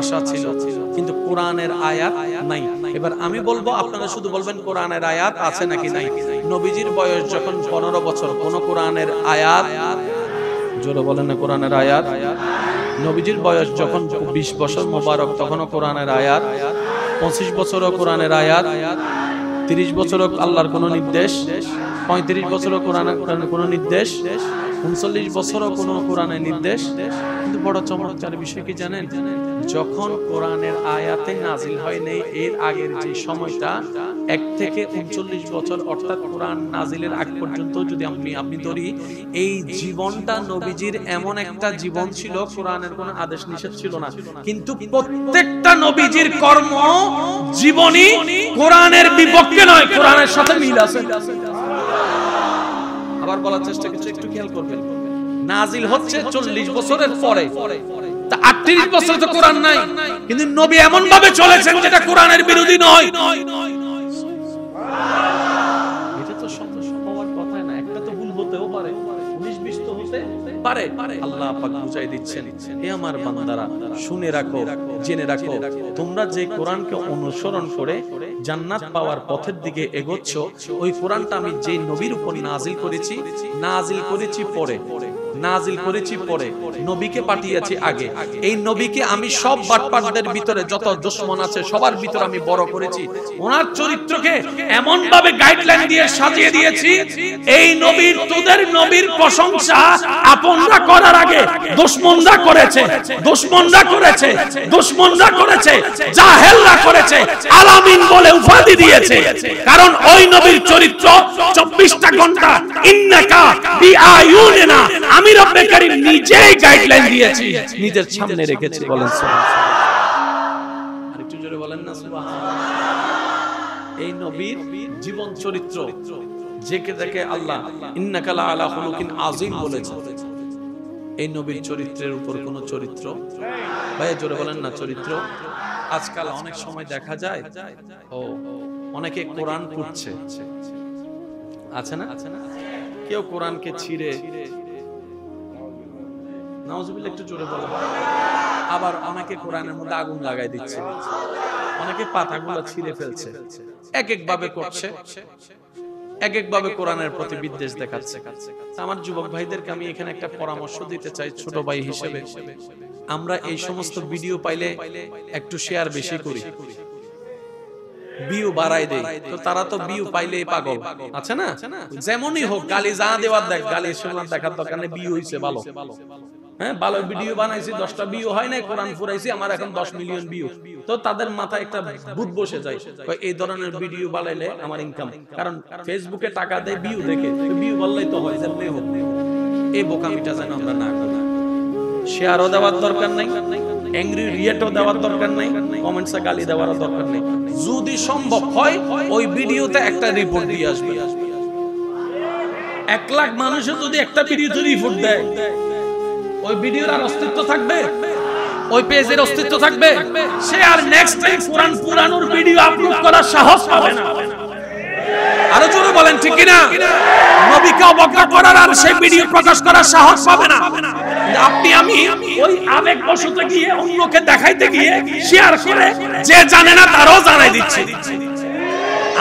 আসা ছিল, কিন্তু কোরআনের আয়াত নাই। এবার আমি বলবো, আপনারা শুধু বলবেন কোরআনের আয়াত আছে নাকি নাই। নবীজির বয়স যখন 15 বছর, কোন কোরআনের আয়াত? জোরে বলেন না, কোরআনের আয়াত। নবীজির বয়স যখন 20 বছর মোবারক, তখনও কোরআনের আয়াত। 25 বছরও কোরআনের আয়াত। 30 বছরও আল্লাহর কোন নির্দেশ। 35 বছরও কোরআনের কোন নির্দেশ। 39 বছরও কোন কোরআনের নির্দেশ। কিন্তু বড় চমৎকার বিষয় কি জানেন? যখন কোরআনের আয়াতে নাজিল হয় নাই, এর আগের যে সময়টা 1 থেকে 39 বছর, অর্থাৎ কোরআন নাজিলের আগ পর্যন্ত যদি আপনি ধরি, এই জীবনটা নবীজির এমন একটা জীবন ছিল, কোরআনের কোনো আদেশ নিষেধ ছিল না, কিন্তু প্রত্যেকটা নবীজির কর্ম জীবনী কোরআনের বিপক্ষে নয়, কোরআনের সাথে মিল আছে। আবার বলার চেষ্টা করছি, একটু খেয়াল করবেন। নাজিল হচ্ছে 40 বছরের পরে, তা 38 বছর তো কোরআন নাই, কিন্তু নবী এমন ভাবে চলেছেন যেটা কোরআনের বিরোধী নয়। এটা তো হওয়ার কথা না, একটা তো ভুল হতেও পারে, 19-20 তো হতে পারে। আল্লাহ পাক বুঝাই দিচ্ছেন, হে আমার বান্দারা, শুনে রাখো, জেনে রাখো, তোমরা যে কোরআনকে অনুসরণ করে জান্নাত পাওয়ার পথের দিকে এগোচ্ছ, ওই কোরআনটা আমি যে নবীর উপর নাজিল করেছি পরে, নবীকে পাঠিয়েছি আগে। এই নবীকে আমি সব বাটপারদের ভিতরে যত দুশমন আছে সবার ভিতরে আমি বড় করেছি। ওনার চরিত্রকে এমন ভাবে গাইডলাইন দিয়ে সাজিয়ে দিয়েছি, এই নবীর, তোদের নবীর প্রশংসা আপনরা করার আগে দুশমনরা করেছে, জাহেলরা করেছে, আলামিন বলে উপাধি দিয়েছে। কারণ ওই নবীর চরিত্র 24টা ঘন্টা ইন্নাকা বিআয়ুনিনা, আমি রব্বে কারীম নিজেই গাইডলাইন দিয়েছি, নিজের সামনে রেখেছি। বলেন সুবহানাল্লাহ। আরেকটু জোরে বলেন না সুবহানাল্লাহ। এই নবীর জীবন চরিত্র যেকে দেখে আল্লাহ ইন্নাকা লা আলা খুলুকিন আযীম বলেছে, এই নবীর চরিত্রের উপর কোন চরিত্র? ভাই জোরে বলেন না চরিত্র। আজকাল অনেক সময় দেখা যায় অনেকে কোরআন পড়ছে, আছে না? কেউ কোরআনকে ছিঁড়ে, নাউজুবিল্লাহ, একটু জোরে বলেন। আবার অনেকে কোরআনের মধ্যে আগুন লাগাই দিচ্ছে, অনেকে পাতাগুলো ছিঁড়ে ফেলছে। এক এক ভাবে করছে, এক এক ভাবে কোরআনের প্রতি বিদ্বেষ দেখাচ্ছে। আমার যুবক ভাইদেরকে আমি এখানে একটা পরামর্শ দিতে চাই ছোট ভাই হিসেবে, আমরা এই সমস্ত ভিডিও পাইলে একটু শেয়ার বেশি করি। ভিউ বাড়াই দেয়, তো তারা তো ভিউ পাইলেই পাগল আছে না? যেমনই হোক, গালি যা দেওয়ার দেখ, গালি শোনার দেখার দরকার নেই, ভিউ হইছে ভালো। হ্যাঁ, ভালো ভিডিও বানাইছি, 10টা ভিউ হয় নাই, কোরআন ফুরাইছি, আমার এখন 10 মিলিয়ন ভিউ। তো তাদের মাথায় একটা ভূত বসে যায়, এই ধরনের ভিডিও বানাইলে আমার ইনকাম, কারণ ফেসবুকে টাকা দেয় ভিউ দেখে, ভিউ বললেই তো হয়, যেমনি হোক। এই বোকামিটা যেন আমরা না করি। শেয়ারও দেওয়ার দরকার নাই, অ্যাংরি রিয়েটও দেওয়ার দরকার নাই, কমেন্টসে গালি দেওয়ার দরকার নেই। যদি সম্ভব হয় ওই ভিডিওতে একটা রিপোর্ট দিয়ে আসবে। 1 লাখ মানুষের যদি একটা ভিডিওতে রিপোর্ট দেয়, ওই ভিডিওর আর অস্তিত্ব থাকবে? ওই পেজের অস্তিত্ব থাকবে? সে আর নেক্সট টাইম কোরআন পুরানোর ভিডিও আপলোড করার সাহস পাবে না। আরো জোরে বলেন ঠিক কি না? নবীকে অবজ্ঞা করার আর সেই ভিডিও প্রকাশ করার সাহস পাবে না। আপনি আমি ওই আবেগবশত গিয়ে অন্যকে দেখাইতে গিয়ে শেয়ার করে যে জানে না তারও জানাই দিচ্ছি।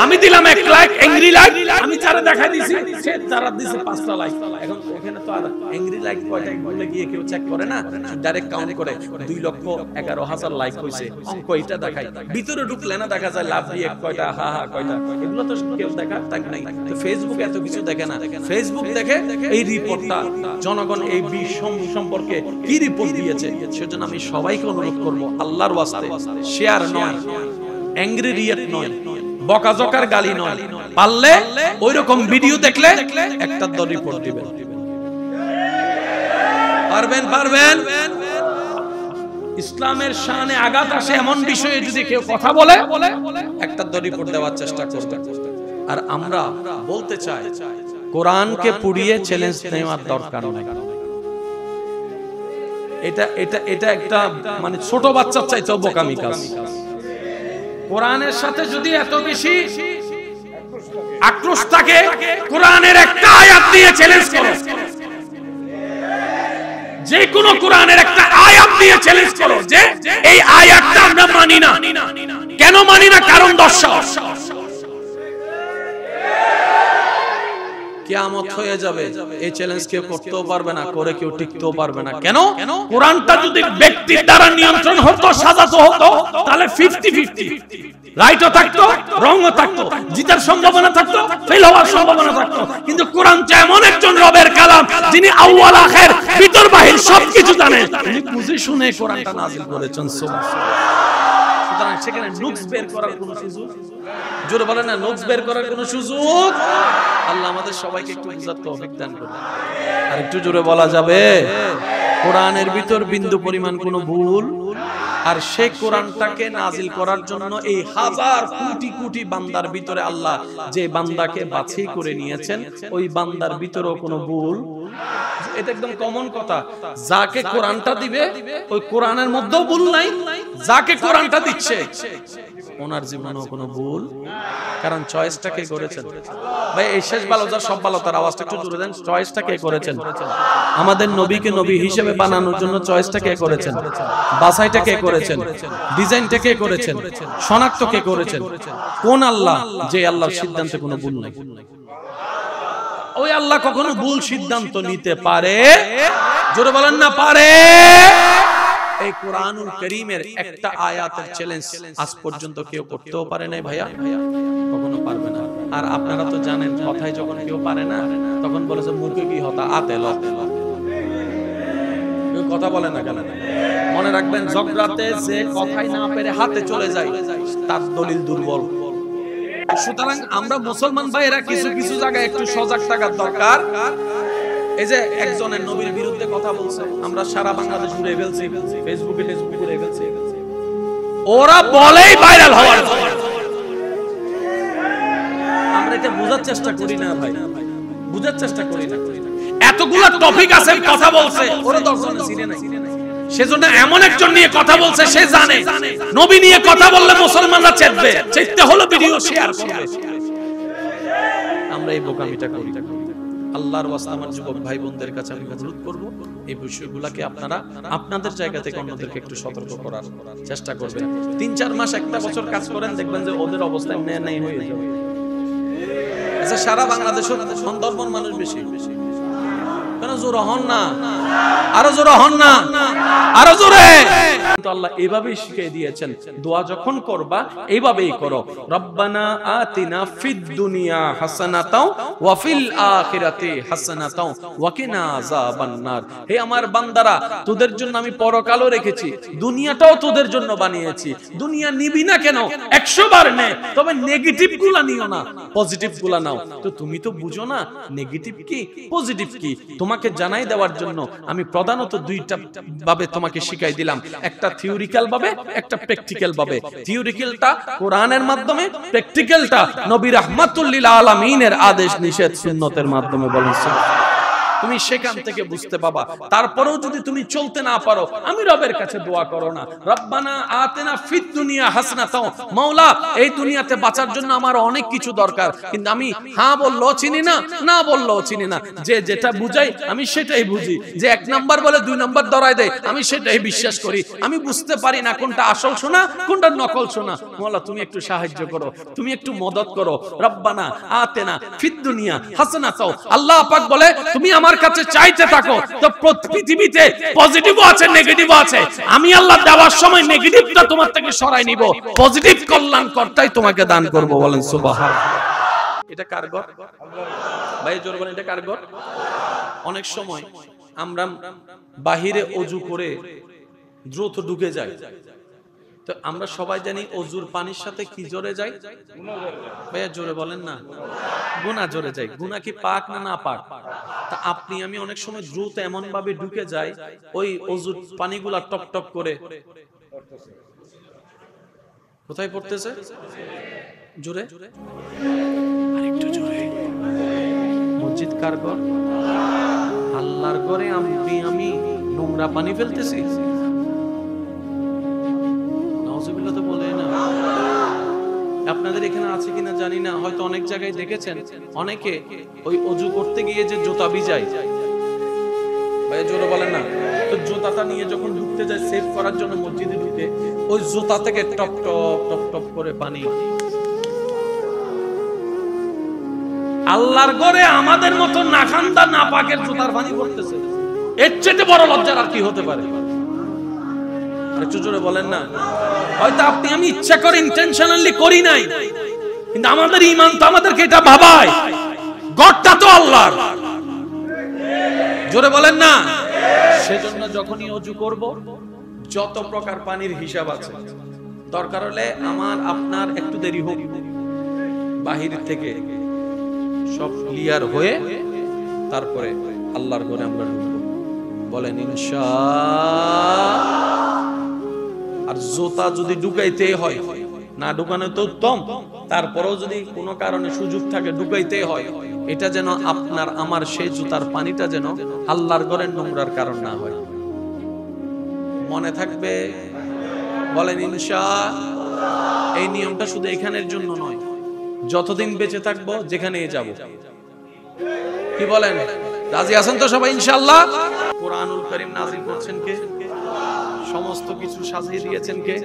আমি দিলাম 1 লাইক, অ্যাংরি লাইক, আমি যারা দেখাই দিছি সে যারা দিছে 5টা লাইক। এখন এখানে তো আর অ্যাংরি লাইক কয়টা বলে গিয়ে কেউ চেক করে না, ডাইরেক্ট কাউন্ট করে 2,11,000 লাইক হইছে, অঙ্ক এটা দেখাই। ভিতরে ঢুকলে না দেখা যায় লাভ দিয়ে কয়টা, হা হা কয়টা, এগুলো তো কেউ দেখার টাইম নাই। তো ফেসবুক এত কিছু দেখে না, ফেসবুক দেখে এই রিপোর্টটা জনগণ এই বিষম সম্পর্কে কি রিপোর্ট দিয়েছে। সেজন্য আমি সবাইকে অনুরোধ করব, আল্লাহর ওয়াস্তে শেয়ার নয়, অ্যাংরি রিয়েট নয়, বকাঝকার গালি নয়, পারলে ওইরকম ভিডিও দেখলে একটা রিপোর্ট দিবেন। পারবেন? পারবেন? ইসলামের শানে আঘাত আসে এমন বিষয়ে যদি কেউ কথা বলে, একটা রিপোর্ট দেওয়ার চেষ্টা করবেন। আর আমরা বলতে চাই, কোরআনকে পুড়িয়ে চ্যালেঞ্জ নেওয়ার দরকার নাই। এটা একটা মানে ছোট বাচ্চার চাইতেও বোকামি কাজ। কোরআনের সাথে যদি এত বেশি আক্রোশ থাকে, কোরআনের একটা আয়াত দিয়ে চ্যালেঞ্জ করো, যে কোনো কোরআনের একটা আয়াত দিয়ে চ্যালেঞ্জ করো যে এই আয়াতটা আমরা মানি না। কেন মানি না? কারণ দর্শক, কিয়ামত হয়ে যাবে, এই চ্যালেঞ্জ কেউ করতেও পারবে না, করে কেউ টিকতেও পারবে না। কেন? কোরআনটা যদি ব্যক্তির দ্বারা নিয়ন্ত্রণ হতো, সাজাতো হতো, তাহলে 50-50 রাইটও থাকতো, রংও থাকতো, জিতার সম্ভাবনা থাকতো, ফেল হওয়ার সম্ভাবনা থাকতো। কিন্তু কোরআন তো এমন একজন রবের কালাম, যিনি আউয়াল আখির ভিতর বাহির সবকিছু জানেন, তিনি বুঝে শুনে কোরআনটা নাযিল করেছেন। সুতরাং সেখানে নুকস বের করার কোনো সুযোগ, জোরে বলেন না, নুকস বের করার কোনো সুযোগ। আল্লাহ আমাদের সবাইকে একটু বুঝার তৌফিক দান করুন। আর একটু জোরে বলা যাবে, কোরআনের ভিতর বিন্দু পরিমাণ কোনো ভুল, আর সেই কোরআনটাকে নাজিল করার জন্য এই হাজার কোটি কোটি বান্দার ভিতরে আল্লাহ যে বান্দাকে বাছাই করে নিয়েছেন, ওই বান্দার ভিতরেও কোনো ভুল। এটা একদম কমন কথা, যাকে কোরআনটা দিবে ওই কোরআনের মধ্যেও ভুল নাই, যাকে কোরআনটা দিচ্ছে ওনার জীবনেও কোনো ভুল। কারণ চয়েসটা কে করেছেন? ভাই এই শেষ ভালো যা সব ভালো, তার আওয়াজটা একটু জোরে দেন। চয়েসটা কে করেছেন? আমাদের নবীকে নবী হিসেবে বানানোর জন্য চয়েসটা কে করেছেন? বাছাইটা কে করেছেন? ডিজাইনটা কে করেছেন? শনাক্ত কে করেছেন? কোন আল্লাহ? যে আল্লাহর সিদ্ধান্তে কোনো ভুল নাই। ওই আল্লাহ কখনো ভুল সিদ্ধান্ত নিতে পারে? জোরে বলেন না, পারে? এই কোরআনুল কারীমের একটা আয়াতের চ্যালেঞ্জ আজ পর্যন্ত কেউ করতেও পারে নাই ভাইয়া, কখনো পারবে না। আর আপনারা তো জানেন, কথায় যখন কেউ পারে না তখন বলেছে মুখে কি হতা আতেল, কেউ কথা বলে না কেন? মনে রাখবেন, ঝগড়াতে যে কথাই না পেরে হাতে চলে যায় তার দলিল দুর্বল। সুতরাং আমরা মুসলমান ভাইয়েরা কিছু কিছু জায়গায় একটু সজাগ থাকার দরকার। এই যে একজনের নবীর বিরুদ্ধে কথা বলছে, আমরা সারা বাংলাদেশ ঘুরে ফেলছি, ফেসবুকে ঘুরে ফেলছি, ওরা বলেই ভাইরাল হওয়ার। আমরা এটা বোঝার চেষ্টা করি না ভাই, বুঝার চেষ্টা করি না। এতগুলো টপিক আছে, কথা বলছে, ওরা 10 জন চিনে নাই, সেজন্য এমন একজন নিয়ে কথা বলছে, সে জানে নবী নিয়ে কথা বললে মুসলমানরা চেতবে, চেততে হলো ভিডিও শেয়ার করবে। আমরা এই বোকামিটা করি। আল্লাহর ওয়াস্তে আমার যুবক ভাই বোনদের কাছে আমি অনুরোধ করব, এই বিষয়গুলোকে আপনারা আপনাদের জায়গা থেকে অন্যদেরকে একটু সতর্ক করার চেষ্টা করবেন। 3-4 মাস, 1 বছর কাজ করেন, দেখবেন যে ওদের অবস্থা নেই হয়ে যাবে। আচ্ছা, সারা বাংলাদেশের সুন্দরবন মানুষ বেশি, কেন জোরে হন না, আরো জোরে হন না, আরো জোরে। তো আল্লাহ এইভাবেই শিখিয়ে দিয়েছেন, দোয়া যখন করবা এইভাবেই করো, রব্বানা আতিনা ফিদ দুনিয়া হাসানাতাও ওয়া ফিল আখিরাতি হাসানাতাও ওয়া কিনা আযাবান্নার। হে আমার বান্দারা, তোদের জন্য আমি পরকালও রেখেছি, দুনিয়াটাও তোদের জন্য বানিয়েছি। দুনিয়া নিবি না কেন? 100 বার নে, তবে নেগেটিভ গুলা নিও না, পজিটিভ গুলা নাও। তো তুমি তো বুঝো না নেগেটিভ কি পজিটিভ কি, তোমাকে জানাই দেওয়ার জন্য আমি প্রধানত দুইটা ভাবে তোমাকে শিখাই দিলাম, একটা থিওরিক্যাল ভাবে, একটা প্র্যাকটিক্যাল ভাবে। থিওরিক্যালটা কোরআনের মাধ্যমে, প্র্যাকটিক্যালটা নবী রাহমাতুল লিল আলামিনের আদেশ নিষেধ সুন্নতের মাধ্যমে। বলেন তুমি সেখান থেকে বুঝতে পাবা। তারপরেও যদি তুমি চলতে না পারো, আমি রবের কাছে দোয়া করো না, রব্বানা আতিনা ফিদ দুনিয়া হাসানাতাও, মাওলা এই দুনিয়াতে বাঁচার জন্য আমার অনেক কিছু দরকার, কিন্তু আমি হ্যাঁ বললেও চিনি না, না বললেও চিনি না। যে যেটা বুঝাই আমি সেটাই বুঝি, যে 1 নাম্বার বলে 2 নাম্বার ধরায় দেয় আমি সেটাই বিশ্বাস করি। আমি বুঝতে পারি না কোনটা আসল শোনা কোনটা নকল শোনা। মাওলা তুমি একটু সাহায্য করো, তুমি একটু মদত করো। রব্বানা আতিনা ফিদ দুনিয়া হাসানাতাও, আল্লাহ পাক বলে তুমি আমার কাছে চাইতে থাকো, তো পৃথিবীতে পজিটিভও আছে নেগেটিভও আছে, আমি আল্লাহ দেওয়ার সময় নেগেটিভটা তোমার থেকে সরাই নিব, পজিটিভ কল্যাণকর্তাই তোমাকে দান করব। বলেন সুবহানাল্লাহ। এটা কার ঘর? ভাই জোরে বলেন, এটা কার ঘর? অনেক সময় আমরা বাহিরে ওযু করে দ্রুত ঢুকে যাই, তো আমরা সবাই জানি ওযুর পানির সাথে কি জড়ে যায়? ভাইয়া জোরে বলেন না, গুনাহ জড়ে যায়। গুনাহ কি পাক না না পাক? তা আপনি আমি অনেক সময় দ্রুত এমন ভাবে ঢুকে যাই, ওই ওযুর পানিগুলা টপ টপ করে কোথায় পড়তেছে? জোরে, আরেকটু জোরে। মসজিদ কার ঘর? আল্লাহর ঘরে আমি নোংরা পানি ফেলতেছি। নাউজুবিল্লাহ তো বলে না। আপনাদের এখানে আছে কিনা জানি না, হয়তো অনেক জায়গায় দেখেছেন অনেকে ওই ওযু করতে গিয়ে যে জুতা ভিজায়, ভাই জোরে বলেন না, তো জুতাটা নিয়ে যখন ঢুকতে যায় সেভ করার জন্য মসজিদে ঢুকে, ওই জুতা থেকে টপ টপ টপ টপ করে পানি। আল্লাহর ঘরে আমাদের মতো নাখান্দা নাপাকের জুতার পানি পড়তেছে, এর চেয়ে বড় লজ্জার আর কি হতে পারে? আরেকটু জোরে বলেন না। হয়তো আপনি আমি ইচ্ছা করে ইন্টেনশনালি করি নাই, কিন্তু আমাদের ঈমান তো আমাদেরকে এটা ভাবায়, ঘরটা তো আল্লাহর। জোরে বলেন না। সেজন্য যখনই ওযু করব, যত প্রকার পানির হিসাব আছে, দরকার হলে আমার আপনার একটু দেরি হোক, বাহির থেকে সব ক্লিয়ার হয়ে তারপরে আল্লাহর ঘরে আমরা ঢুকবো। বলেন ইনশাআল্লাহ। আর জুতা যদি ঢুকাইতে হয়, না ঢুকানো তো উত্তম, তারপরেও যদি কোনো কারণে সুযোগ থাকে ঢুকাইতে হয়, এটা যেন আপনার আমার সেই জুতার পানিটা যেন আল্লাহর ঘরের নোংরার কারণ না হয়। মনে থাকবে? বলেন ইনশাআল্লাহ। এই নিয়মটা শুধু এখানের জন্য নয়, যতদিন বেঁচে থাকবো যেখানেই যাব। কি বলেন? রাজি আছেন তো সবাই ইনশাআল্লাহ? কোরআনুল কারীম নাযিল করছেন কে? সমস্ত কিছু সাজিয়ে দিয়েছেন কে?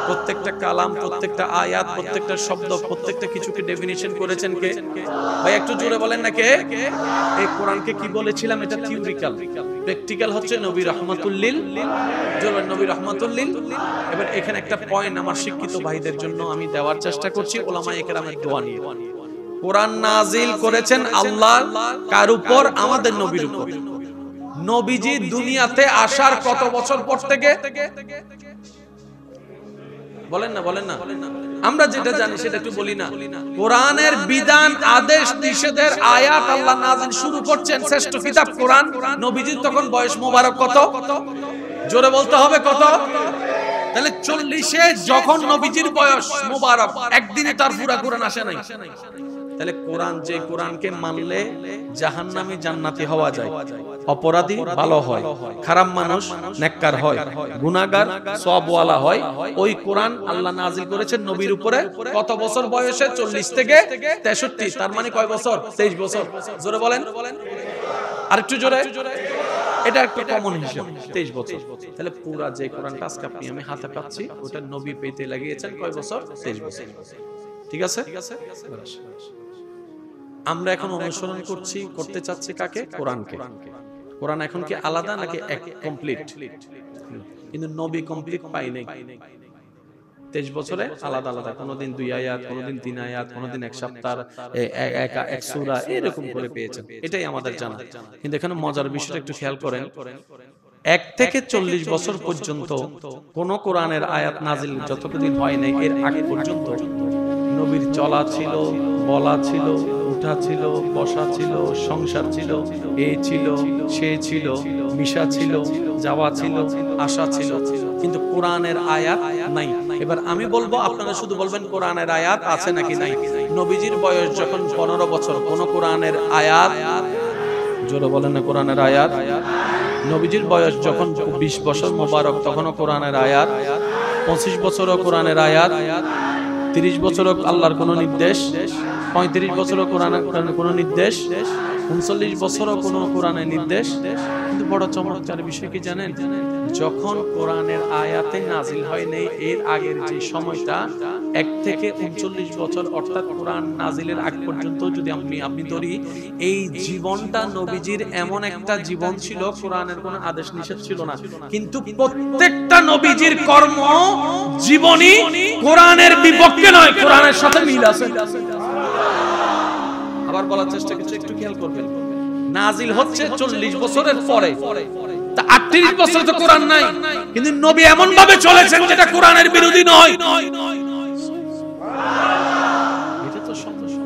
প্রত্যেকটা কালাম, প্রত্যেকটা আয়াত, প্রত্যেকটা শব্দ, প্রত্যেকটা কিছুকে ডেফিনিশন করেছেন কে? ভাই একটু জোরে বলেন না কে? এই কোরআনকে কি বলেছিলাম? এটা থিওরিক্যাল, প্র্যাকটিক্যাল হচ্ছে নবী রাহমাতুল লিল, জোরে নবী রাহমাতুল লিল। এবার এখানে একটা পয়েন্ট আমার শিক্ষিত ভাইদের জন্য আমি দেওয়ার চেষ্টা করছি, উলামায়ে কেরামের দোয়া নিয়ে। কোরআন নাজিল করেছেন আল্লাহ কার উপর? আমাদের নবীর উপর। নবীজি দুনিয়াতে আসার কত বছর পর থেকে? বলেন না, বলেন না। আমরা যেটা জানি সেটা একটু বলি না। কোরআনের বিধান, আদেশ, নিষেধের আয়াত আল্লাহ নাযিল শুরু করছেন শ্রেষ্ঠ কিতাব কোরআন। নবীজির তখন বয়স মোবারক কত? জোরে বলতে হবে কত? তাহলে 40-এ যখন নবীজির বয়স মোবারক, একদিনে তার পুরা কোরআন আসে নাই। তাহলে কোরআন, যে কোরআনকে মানলে জাহান্নামী জান্নাতি হওয়া যায়, অপরাধী ভালো হয়, খারাপ মানুষ নেককার হয়, গুনাহগার সওয়াবওয়ালা হয়, ওই কোরআন আল্লাহ নাযিল করেছেন নবীর উপরে কত বছর বয়সে? 40 থেকে 63। তার মানে কয় বছর? 23 বছর। জোরে বলেন, আরেকটু জোরে। এটা একটা কমন হিসাব, 23 বছর। তাহলে পুরা যে কোরআনটা আজকে আপনি আমি হাতে পাচ্ছি, ওটা নবী পেতে লাগিয়েছেন কয় বছর? 23 বছর। ঠিক আছে? আমরা এখন অনুসরণ করতে চাচ্ছি কাকে? কোরআনকে। কোরআন এখন কি আলাদা নাকি কমপ্লিট? কিন্তু নবী কমপ্লিট পাই নাই। 23 বছরে আলাদা আলাদা, কোনদিন 2 আয়াত, কোনদিন 3 আয়াত, কোনদিন 1 সপ্তাহ, এক সূরা, এরকম করে পেয়েছেন। এটাই আমাদের জানা। কিন্তু এখানে মজার বিষয়টা একটু খেয়াল করেন, 1 থেকে 40 বছর পর্যন্ত কোন কোরআনের আয়াত নাজিল যতদিন হয় নাই, এর আগে পর্যন্ত নবীর চলা ছিল, বলা ছিল, উঠা ছিল, বসা ছিল, সংসার ছিল, এ ছিল, সে ছিল, মিশা ছিল, যাওয়া ছিল, আসা ছিল, কিন্তু কোরআনের আয়াত নাই। এবার আমি বলবো, আপনারা শুধু বলবেন কোরআনের আয়াত আছে নাকি নাই। নবীজির বয়স যখন 15 বছর, কোন কোরআনের আয়াত, জোরে বলেন না কোরআনের আয়াত। নবীজির বয়স যখন 20 বছর মোবারক, তখনও কোরআনের আয়াত। 25 বছরও কোরআনের আয়াত। 30 বছরও আল্লাহর কোন নির্দেশ। 35 বছরও কোরআনের কোন নির্দেশ। 39 বছরও কোন কোরআনের নির্দেশ। কিন্তু বড় চমৎকার বিষয় কি জানেন, যখন কোরআনের আয়াতে নাজিল হয় নাই, এর আগের যে সময়টা 1 থেকে 39 বছর, অর্থাৎ কোরআন নাজিলের আগ পর্যন্ত যদি আপনি ধরি, এই জীবনটা নবীজির এমন একটা জীবন ছিল, কোরআনের কোনো আদেশ নিষেধ ছিল না, কিন্তু প্রত্যেকটা নবীজির কর্ম জীবনী কোরআনের বিপক্ষে নয়, কোরআনের সাথে মিল আছে। আবার বলার চেষ্টা করছি, একটু খেয়াল করবেন, নাজিল হচ্ছে 40 বছরের পরে, তা 38 বছর তো কোরআন নাই, কিন্তু নবী এমন ভাবে চলেছেন যেটা কোরআনের বিরোধী নয়। এটা তো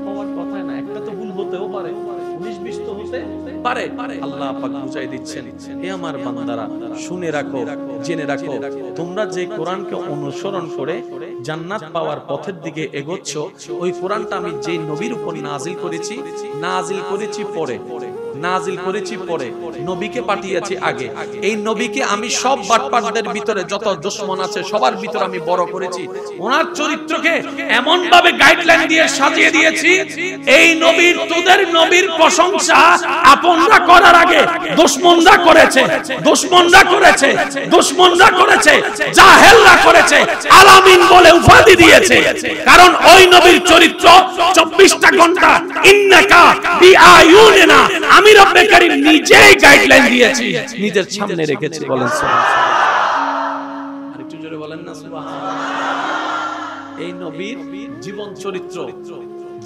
হওয়ার কথা না, একটা তো ভুল হতেও পারে, 19-20 তো হতে পারে। আল্লাহ পাক বুঝাই দিচ্ছেন, হে আমার বান্দারা, শুনে রাখো, জেনে রাখো, তোমরা যে কোরআনকে অনুসরণ করে জান্নাত পাওয়ার পথের দিকে এগোচ্ছ, ওই কোরআনটা আমি যে নবীর উপর নাজিল করেছি পরে, নবীকে পাঠিয়েছি আগে। এই নবীকে আমি সব বাটপারদের ভিতরে যত দুশমন আছে সবার ভিতরে আমি বড় করেছি। ওনার চরিত্রকে এমন ভাবে গাইডলাইন দিয়ে সাজিয়ে দিয়েছি, এই নবীর, তোদের নবীর প্রশংসা আপনরা করার আগে দুশমনরা করেছে, জাহেলরা করেছে, আলামিন বলে উপাধি দিয়েছে। কারণ ওই নবীর চরিত্র 24টা ঘন্টা ইন্নাকা বিআয়ুনিনা, আমি রব্বে কারীম নিজেই গাইডলাইন দিয়েছি, নিজের সামনে রেখেছি। বলেন সুবহানাল্লাহ। আরেকটু জোরে বলেন না সুবহানাল্লাহ। এই নবীর জীবন চরিত্র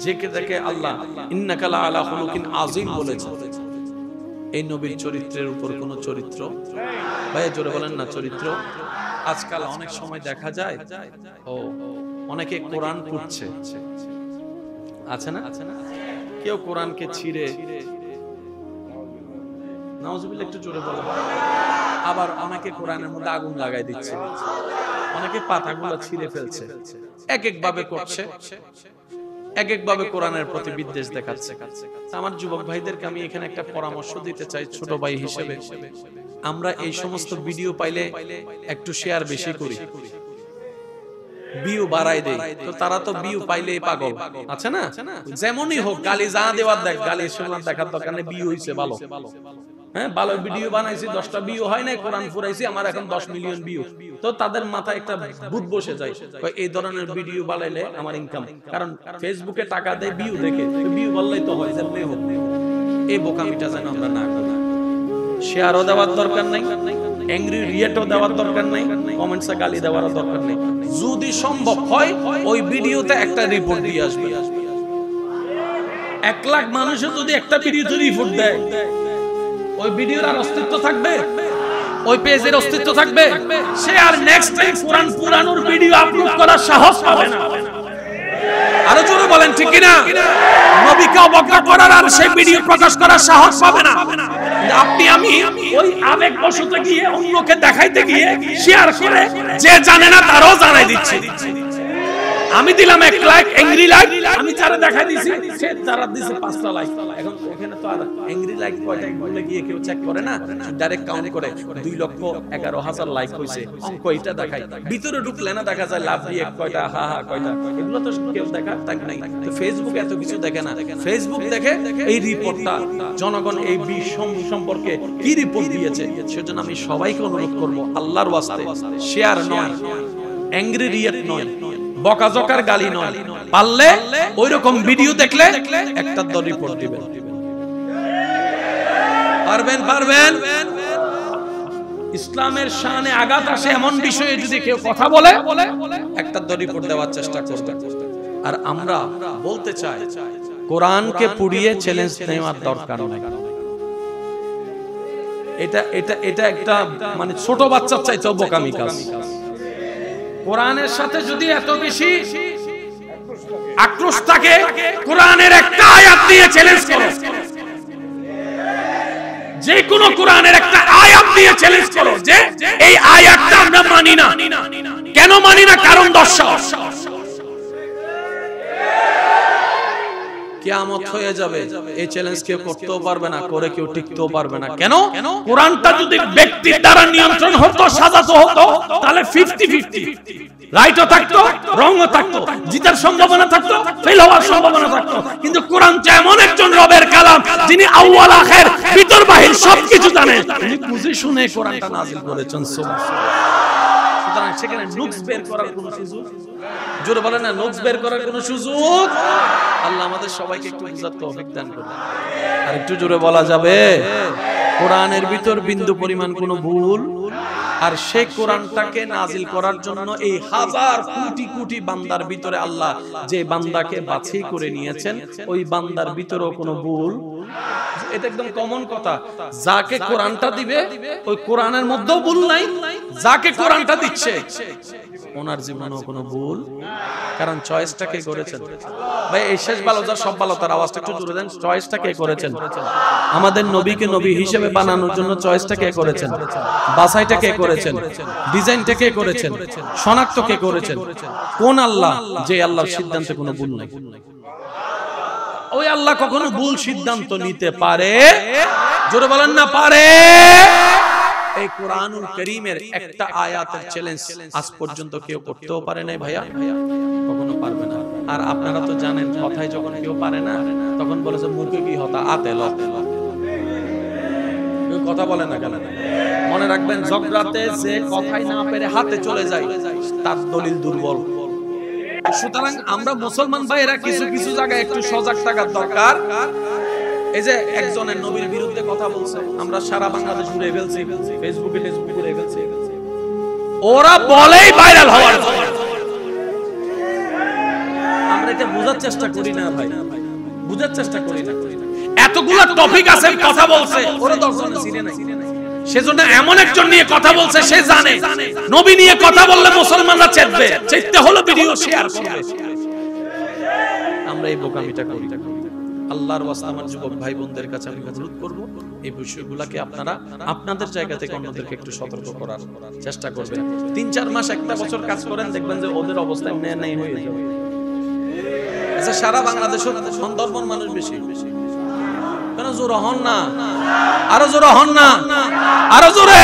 যেকে দেখে আল্লাহ ইন্নাকা লা আলা খুলুকিন আযীম বলেছেন, এই নবীর চরিত্রের উপর কোন চরিত্র, ভাই জোরে বলেন না চরিত্র। আজকাল অনেক সময় দেখা যায় অনেকে কোরআন পড়ছে, আছে না, কেউ কোরআনকে ছিঁড়ে, নাউজুবিল্লাহ একটু জোরে বলেন, আবার অনেকে কোরআনের মধ্যে আগুন লাগাই দিচ্ছে, অনেকে পাতাগুলো ছিঁড়ে ফেলছে, এক এক ভাবে করছে, এক এক ভাবে কোরআনের প্রতি বিদ্বেষ দেখাচ্ছে। আমার যুবক ভাইদেরকে আমি এখানে একটা পরামর্শ দিতে চাই ছোট ভাই হিসেবে, আমরা এই সমস্ত ভিডিও পাইলে একটু শেয়ার বেশি করি, ভিউ বাড়াই দেই, তো তারা তো ভিউ পাইলেই পাগল, আছে না, যেমনই হোক, গালি যা দেওয়ার দেখ, গালি শোনার দেখার দরকার নেই, ভিউ হইছে ভালো, হ্যাঁ ভালো ভিডিও বানাইছি, 10টা ভিউ হয় না, কোরআন ফুরাইছি, আমার এখন 10 মিলিয়ন ভিউ, তো তাদের মাথায় একটা ভূত বসে যায়, এই ধরনের ভিডিও বানাইলে আমার ইনকাম, কারণ ফেসবুকে টাকা দেয় ভিউ দেখে, ভিউ বাড়লেই তো হয়, যেমনি হোক। এই বোকামিটা যেন আমরা না করি, শেয়ারও দেওয়ার দরকার নাই, অ্যাংরি রিয়েটও দেওয়ার দরকার নাই, কমেন্টসে গালি দেওয়ার দরকার নেই, যদি সম্ভব হয় ওই ভিডিওতে একটা রিপোর্ট দিয়ে আসবে। 1 লাখ মানুষও যদি একটা ভিডিওতে রিপোর্ট দেয়, ওই ভিডিওর আর অস্তিত্ব থাকবে? ওই পেজের অস্তিত্ব থাকবে? সে আর নেক্সট টাইম কোরআন পুরানোর ভিডিও আপলোড করার সাহস পাবে না। আরো জোরে বলেন ঠিক কি না? নবীকে অবজ্ঞা করার আর সেই ভিডিও প্রকাশ করার সাহস পাবে না। আপনি আমি ওই আবেগবশত গিয়ে অন্যকে দেখাইতে গিয়ে শেয়ার করে যে জানে না তারও জানাই দিচ্ছি। আমি দিলাম 1 লাইক, অ্যাংরি লাইক, আমি যারা দেখাই দিছি সে যারা দিছে 5টা লাইক। এখন ওখানে তো আর অ্যাংরি লাইক কয়টা বলে গিয়ে কেউ চেক করে না, ডাইরেক্ট কাউন্ট করে 2,11,000 লাইক হইছে, অঙ্ক এটা দেখাই, ভিতরে ঢুকলে না দেখা যায় লাভ দিয়ে কয়টা, হা হা কয়টা, এগুলো তো কেউ দেখার টাইম নাই। তো ফেসবুক এত কিছু দেখে না, ফেসবুক দেখে এই রিপোর্টটা জনগণ এই বিষম সম্পর্কে কি রিপোর্ট দিয়েছে। সেজন্য আমি সবাইকে অনুরোধ করব, আল্লাহর ওয়াস্তে শেয়ার নয়, অ্যাংরি রিয়েট নয়, বকাঝকার গালি নয়, পারলে ওইরকম ভিডিও দেখলে একটা রিপোর্ট দিবেন। পারবেন পারবেন ইসলামের শানে আঘাত আসে এমন বিষয়ে যদি কেউ কথা বলে একটা দড়িপড় দেওয়ার চেষ্টা করবে। আর আমরা বলতে চাই কোরআনকে পুড়িয়ে চ্যালেঞ্জ নেওয়ার দরকার নেই। এটা একটা মানে ছোট বাচ্চার চাইতেও বোকামি কাজ। কোরআনের সাথে যদি এত বেশি আক্রোশ থাকে, কোরআনের একটা আয়াত দিয়ে চ্যালেঞ্জ করো, যে কোনো কোরআনের একটা আয়াত দিয়ে চ্যালেঞ্জ করো যে এই আয়াতটা আমরা মানি না। কেন মানি না? কারণ দর্শক কিয়ামত হয়ে যাবে, এই চ্যালেঞ্জ কেউ করতেও পারবে না, করে কেউ টিকতেও পারবে না। কেন? কোরআনটা যদি ব্যক্তির দ্বারা নিয়ন্ত্রণ হতো, সাজাতো হতো, তাহলে 50-50 রাইটও থাকতো, রংও থাকতো, জিতার সম্ভাবনা থাকতো, ফেল হওয়ার সম্ভাবনা থাকতো। কিন্তু কোরআনটা এমন একজন রবের কালাম যিনি আউয়াল আখির ভিতর বাহির সবকিছু জানেন, তিনি বুঝে শুনে কোরআনটা নাযিল করেছেন। সুতরাং সেখানে নুকস বের করার কোনো সুযোগ, জোরে বলেন না, নুকস বের করার কোনো সুযোগ। আল্লাহ আমাদের সবাইকে একটু বুঝার তৌফিক দান করুন। আর একটু জোরে বলা যাবে কোরআনের ভিতর বিন্দু পরিমাণ কোনো ভুল, আর সেই কোরআনটাকে নাজিল করার জন্য এই হাজার কোটি কোটি বান্দার ভিতরে আল্লাহ যে বান্দাকে বাছাই করে নিয়েছেন, ওই বান্দার ভিতরেও কোনো ভুল। এটা একদম কমন কথা, যাকে কোরআনটা দিবে ওই কোরআনের মধ্যেও ভুল নাই, যাকে কোরআনটা দিচ্ছে ওনার জীবনেও কোনো ভুল। কারণ চয়েসটা কে করেছেন? ভাই এই শেষ ভালো যার সব ভালো, তার আওয়াজটা একটু জোরে দেন। চয়েসটা কে করেছেন? আমাদের নবীকে নবী হিসেবে বানানোর জন্য চয়েসটা কে করেছেন? বাছাইটা কে করেছেন? ডিজাইনটা কে করেছেন? শনাক্ত কে করেছেন? কোন আল্লাহ? যে আল্লাহর সিদ্ধান্তে কোনো ভুল নাই। ওই আল্লাহ কখনো ভুল সিদ্ধান্ত নিতে পারে? জোরে বলেন না, পারে। এই কোরআনুল কারীমের একটা আয়াতের চ্যালেঞ্জ আজ পর্যন্ত কেউ করতেও পারে নাই ভাইয়া, কখনো পারবে না। আর আপনারা তো জানেন কথায় যখন কেউ পারে না তখন বলে যে মুখে কি হতা আতে ল, কেউ কথা বলে না কেন? মনে রাখবেন জগরাতে যে কথাই না পেরে হাতে চলে যায় তার দলিল দুর্বল। সুতরাং আমরা মুসলমান ভাইয়েরা কিছু কিছু জায়গায় একটু সজাগ থাকার দরকার। এই যে একজনের নবীর বিরুদ্ধে কথা বলছে, আমরা সারা বাংলাদেশ ঘুরে ফেলছি, ফেসবুকে ঘুরে ফেলছি, ওরা বলেই ভাইরাল হওয়ার। আমরা এটা বোঝার চেষ্টা করি না ভাই, বোঝার চেষ্টা করি না। এতগুলো টপিক আছে, কথা বলছে, ওরা 10 জন চিনে নাই, সেজন্য এমন একজন নিয়ে কথা বলছে, সে জানে নবী নিয়ে কথা বললে মুসলমানরা চেতবে, চেততে হলো ভিডিও শেয়ার করবে। আমরা এই বোকামিটা করি। আল্লাহর ওয়াস্তে আমার যুবক ভাই বোনদের কাছে আমি অনুরোধ করব, এই বিষয়গুলোকে আপনারা আপনাদের জায়গা থেকে অন্যদেরকে একটু সতর্ক করার চেষ্টা করবেন। 3-4 মাস, 1 বছর কাজ করেন, দেখবেন যে ওদের অবস্থা নেই হয়ে যাবে। আচ্ছা, সারা বাংলাদেশে সুন্দরবন মানুষ বেশি, কেন জোরে হন না? আরো জোরে হন না, আরো জোরে।